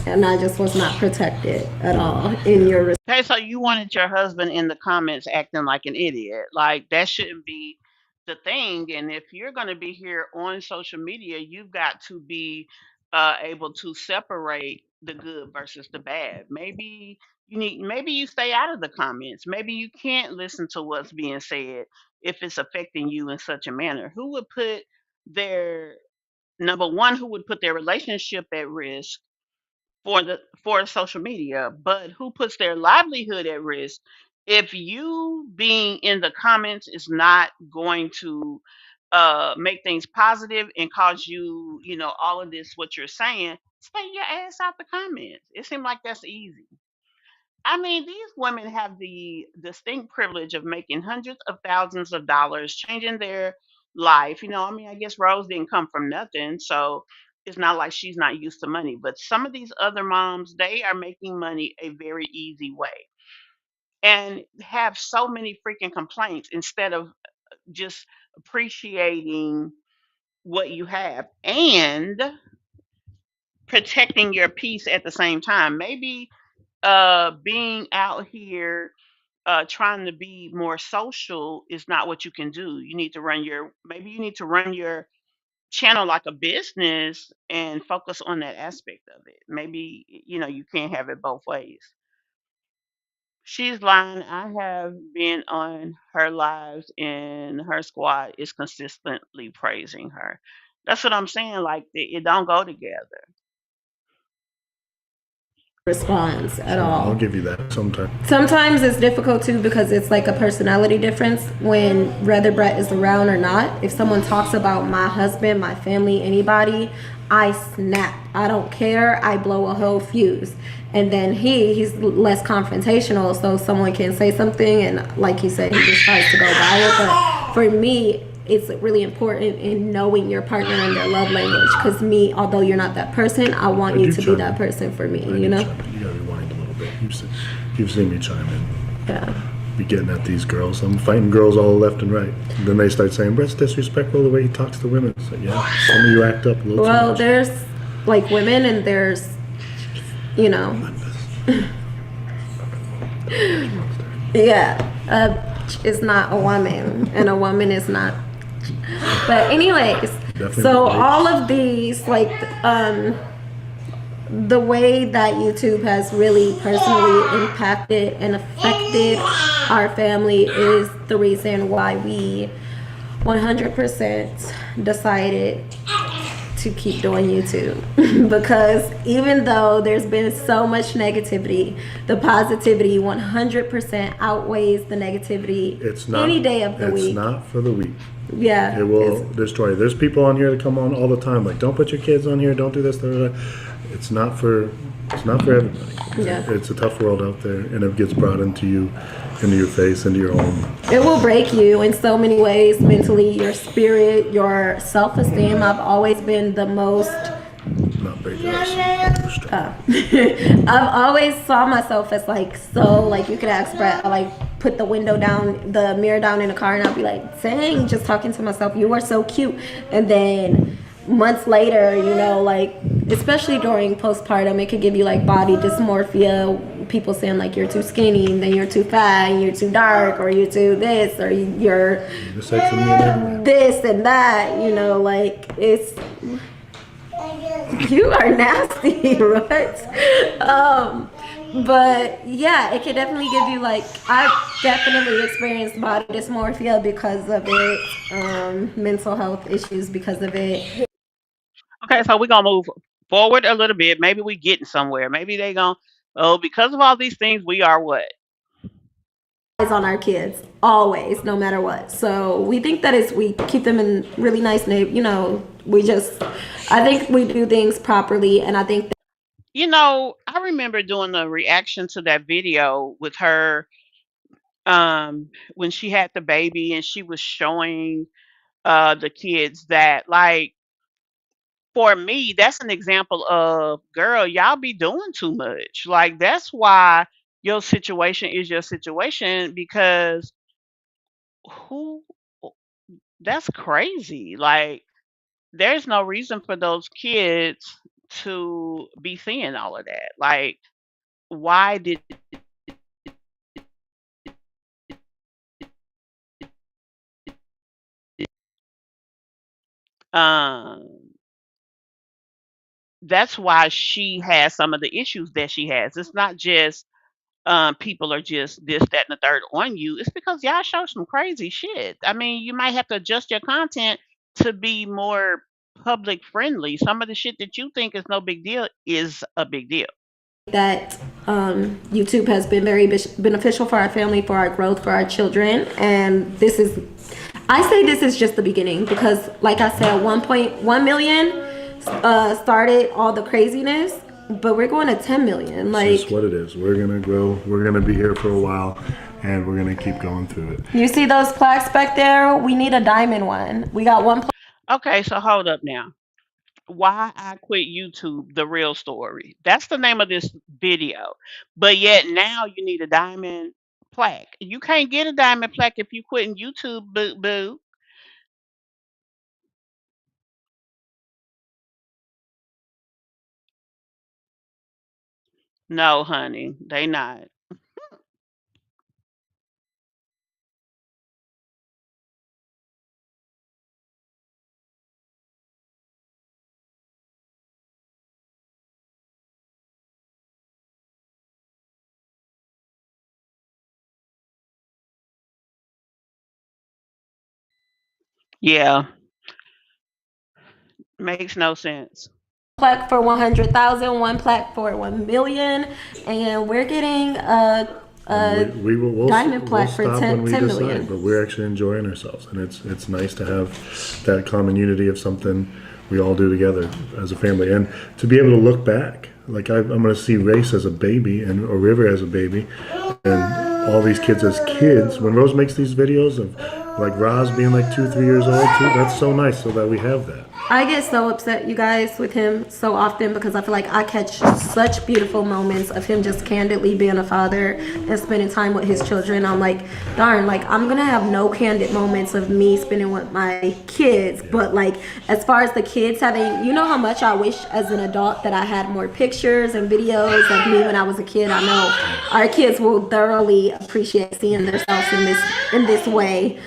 and I just was not protected at all in your. Okay, so you wanted your husband in the comments acting like an idiot. Like that shouldn't be the thing. And if you're going to be here on social media, you've got to be able to separate the good versus the bad. Maybe you stay out of the comments. Maybe you can't listen to what's being said if it's affecting you in such a manner. Who would put their number one? Who would put their relationship at risk for social media, but who puts their livelihood at risk if you being in the comments is not going to make things positive and cause you, you know, all of this what you're saying, stay your ass out the comments. It seems like that's easy. I mean, these women have the distinct privilege of making hundreds of thousands of dollars, changing their life. You know, I mean, I guess Rose didn't come from nothing, so it's not like she's not used to money. But some of these other moms, they are making money a very easy way and have so many freaking complaints instead of just appreciating what you have and protecting your peace at the same time. Maybe being out here trying to be more social is not what you can do. You need to maybe you need to run your channel like a business and focus on that aspect of it. Maybe, you know, you can't have it both ways. She's lying. I have been on her lives and her squad is consistently praising her. That's what I'm saying. Like it don't go together. Response at all. I'll give you that sometimes. Sometimes it's difficult too because it's like a personality difference when whether Brett is around or not. If someone talks about my husband, my family, anybody, I snap. I don't care. I blow a whole fuse. And then he's less confrontational, so someone can say something and like he said, he just tries to go by it. But for me, it's really important in knowing your partner and their love language. Because me, although you're not that person, I want you to be that person for me. You know. You gotta rewind a little bit. You've seen me chime in. Yeah. Be getting at these girls. I'm fighting girls all left and right. And then they start saying, Brett's disrespectful the way he talks to women. So yeah, some of you act up a little too much. There's like women and there's, you know. Yeah, is not a woman, and a woman is not. But anyways, so all of these, like, the way that YouTube has really personally impacted and affected our family is the reason why we 100% decided to keep doing YouTube. Because even though there's been so much negativity, the positivity 100% outweighs the negativity. It's not any day of the week. It's not for the weak. Yeah, it will destroy. There's people on here that come on all the time, like, don't put your kids on here, don't do this. It's not for everybody. Yeah. It's a tough world out there, and it gets brought into your face, into your home. It will break you in so many ways, mentally, your spirit, your self-esteem. I've always been the most... Not break us. I've always saw myself as, like, so, like, you could ask Brett, I, like, put the window down, the mirror down in the car, and I'll be like, dang, just talking to myself, you are so cute. And then months later, you know, like, especially during postpartum, it could give you, like, body dysmorphia, people saying, like, you're too skinny, and then you're too fat, and you're too dark, or you're too this, or you're this and that, you know, like, it's... You are nasty, right? But yeah, it could definitely give you, like, I've definitely experienced body dysmorphia because of it, mental health issues because of it. Okay, so we're gonna move forward a little bit. Maybe we getting somewhere. Maybe they gonna, oh, because of all these things, we are what? On our kids, always, no matter what. So we think that is, we keep them in really nice neighborhoods. You know, I think we do things properly, and I think You know, I remember doing a reaction to that video with her when she had the baby and she was showing the kids that, like, for me, that's an example of, girl, y'all be doing too much. Like, that's why your situation is your situation, because who that's crazy. Like, there's no reason for those kids to be seeing all of that. Like, why did um that's why she has some of the issues that she has. It's not just people are just this, that, and the third on you. It's because y'all show some crazy shit. I mean, you might have to adjust your content to be more public friendly. Some of the shit that you think is no big deal is a big deal. that YouTube has been very beneficial for our family, for our growth, for our children. And I say this is just the beginning, because like I said, 1.1 million started all the craziness, but we're going to 10 million. Like, it's just what it is. We're gonna grow. We're gonna be here for a while, and we're gonna keep going through it. You see those plaques back there? We need a diamond one. We got one. Okay, so hold up now. Why I quit YouTube, the real story. That's the name of this video. But yet now you need a diamond plaque. You can't get a diamond plaque if you quit in YouTube, boo boo. No, honey, they not. Yeah, makes no sense. Plaque for 100,000, one plaque for 1 million, and we're getting We'll diamond plaque for stop 10 when we decide, million. but we're actually enjoying ourselves, and it's nice to have that common unity of something we all do together as a family, and to be able to look back. Like, I'm going to see Race as a baby or River as a baby, and all these kids as kids. When Rose makes these videos of like Roz being like 2-3 years old too, that's so nice, so that we have that. I get so upset, you guys, with him so often because I feel like I catch such beautiful moments of him just candidly being a father and spending time with his children. I'm like, darn, like I'm gonna have no candid moments of me spending with my kids. But like, as far as the kids having, you know how much I wish as an adult that I had more pictures and videos of me when I was a kid. I know our kids will thoroughly appreciate seeing themselves in this way.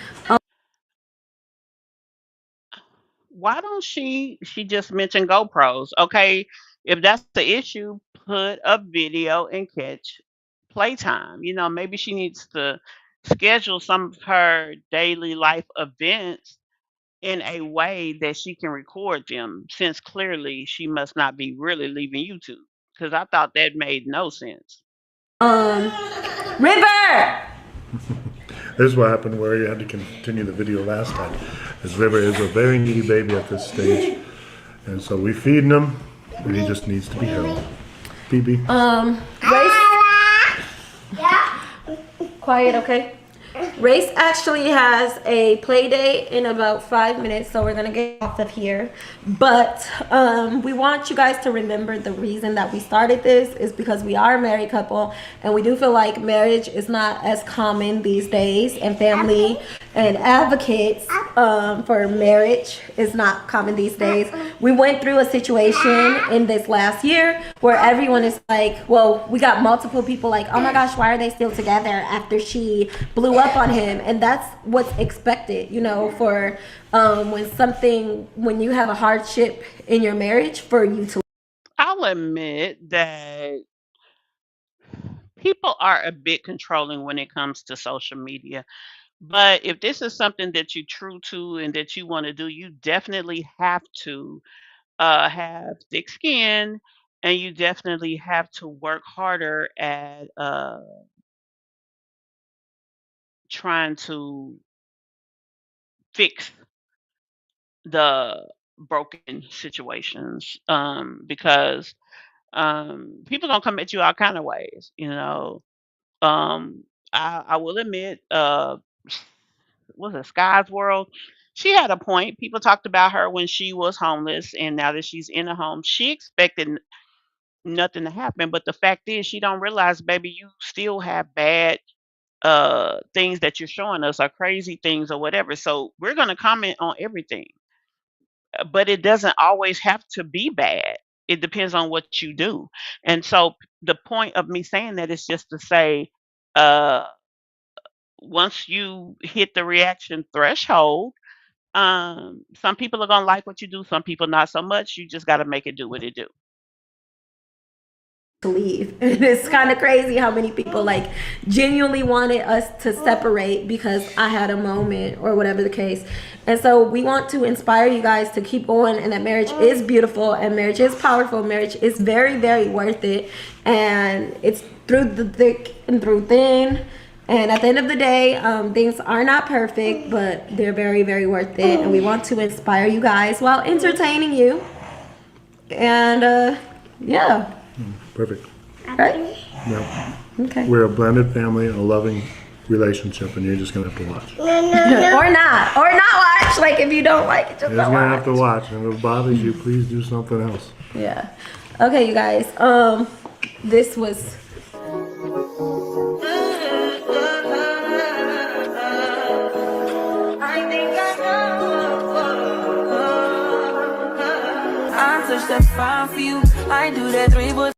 Why don't she just mentioned GoPros? Okay, if that's the issue, put a video and catch playtime. You know, maybe she needs to schedule some of her daily life events in a way that she can record them, since clearly she must not be really leaving YouTube. Because I thought that made no sense. Um, River. This is what happened where you had to continue the video last time. This River is a very needy baby at this stage. And so we feeding him, and he just needs to be held. BB. Race. Quiet, okay? Race actually has a play date in about 5 minutes, so we're gonna get off of here. But we want you guys to remember the reason that we started this is because we are a married couple, and we do feel like marriage is not as common these days, and family and advocates for marriage is not common these days. We went through a situation in this last year where everyone is like, well, we got multiple people like, oh my gosh, why are they still together after she blew up on him? And that's what's expected, you know, for when you have a hardship in your marriage, for you to. I'll admit that people are a bit controlling when it comes to social media. But if this is something that you're true to and that you want to do, you definitely have to have thick skin, and you definitely have to work harder at trying to fix the broken situations, because people gonna come at you all kind of ways, you know. um I will admit, was it Sky's World? She had a point. People talked about her when she was homeless, and now that she's in a home, she expected nothing to happen. But the fact is, she don't realize, baby, you still have bad things that you're showing us, or crazy things, or whatever. So we're gonna comment on everything, but it doesn't always have to be bad. It depends on what you do. And so the point of me saying that is just to say, uh, once you hit the reaction threshold, some people are gonna like what you do, some people not so much. You just got to make it do what it do. Leave. And it's kind of crazy how many people like genuinely wanted us to separate because I had a moment or whatever the case. And so we want to inspire you guys to keep going, and that marriage is beautiful and marriage is powerful. Marriage is very, very worth it, and it's through the thick and through thin. And at the end of the day, things are not perfect, but they're very, very worth it. And we want to inspire you guys while entertaining you. And yeah. Perfect. Right? Yeah. Okay. We're a blended family, a loving relationship, and you're just gonna have to watch. Or not watch. Like if you don't like it, just You're just don't gonna watch. have to watch, and if it bothers you, please do something else. Yeah. Okay, you guys. This was. I touch that fine for you. I do that three, but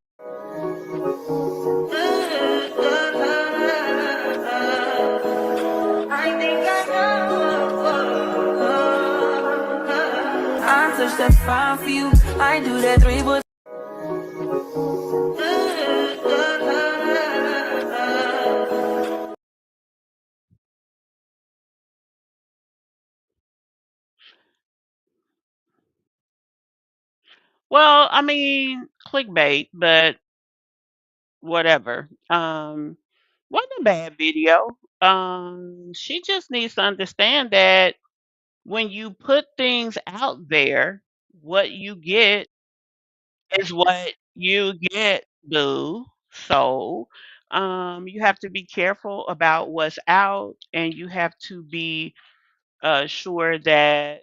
I touch that fine for you. I do that three, but Well, I mean, clickbait, but whatever. Wasn't a bad video. She just needs to understand that when you put things out there, what you get is what you get, boo. So, you have to be careful about what's out, and you have to be sure that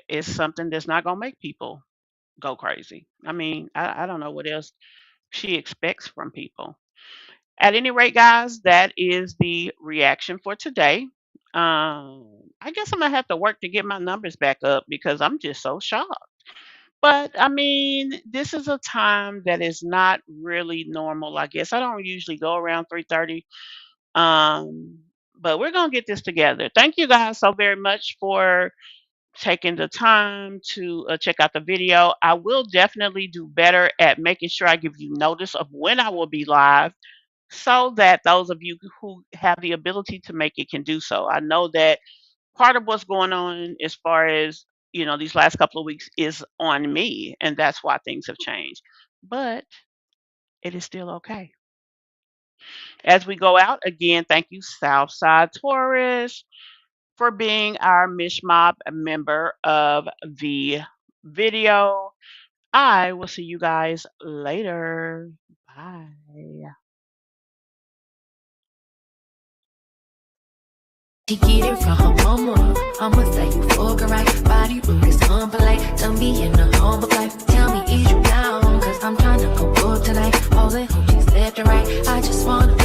is something that's not gonna make people go crazy. I mean, I don't know what else she expects from people. At any rate, guys, that is the reaction for today. I guess I'm gonna have to work to get my numbers back up because I'm just so shocked. But I mean, this is a time that is not really normal. I guess I don't usually go around 3:30. But we're gonna get this together. Thank you guys so very much for taking the time to check out the video. I will definitely do better at making sure I give you notice of when I will be live so that those of you who have the ability to make it can do so. I know that part of what's going on as far as, these last couple of weeks is on me, and that's why things have changed. But it is still okay. As we go out, again, thank you, Southside Taurus, for being our Mishmob member of the video. I will see you guys later. Bye. She get it from her mama. I'ma say you fuck her right. Body rude is unpolite. Tell me in the humble life. Tell me is you down? Cause I'm trying to go up tonight. All the hoes she's left and right. I just wanna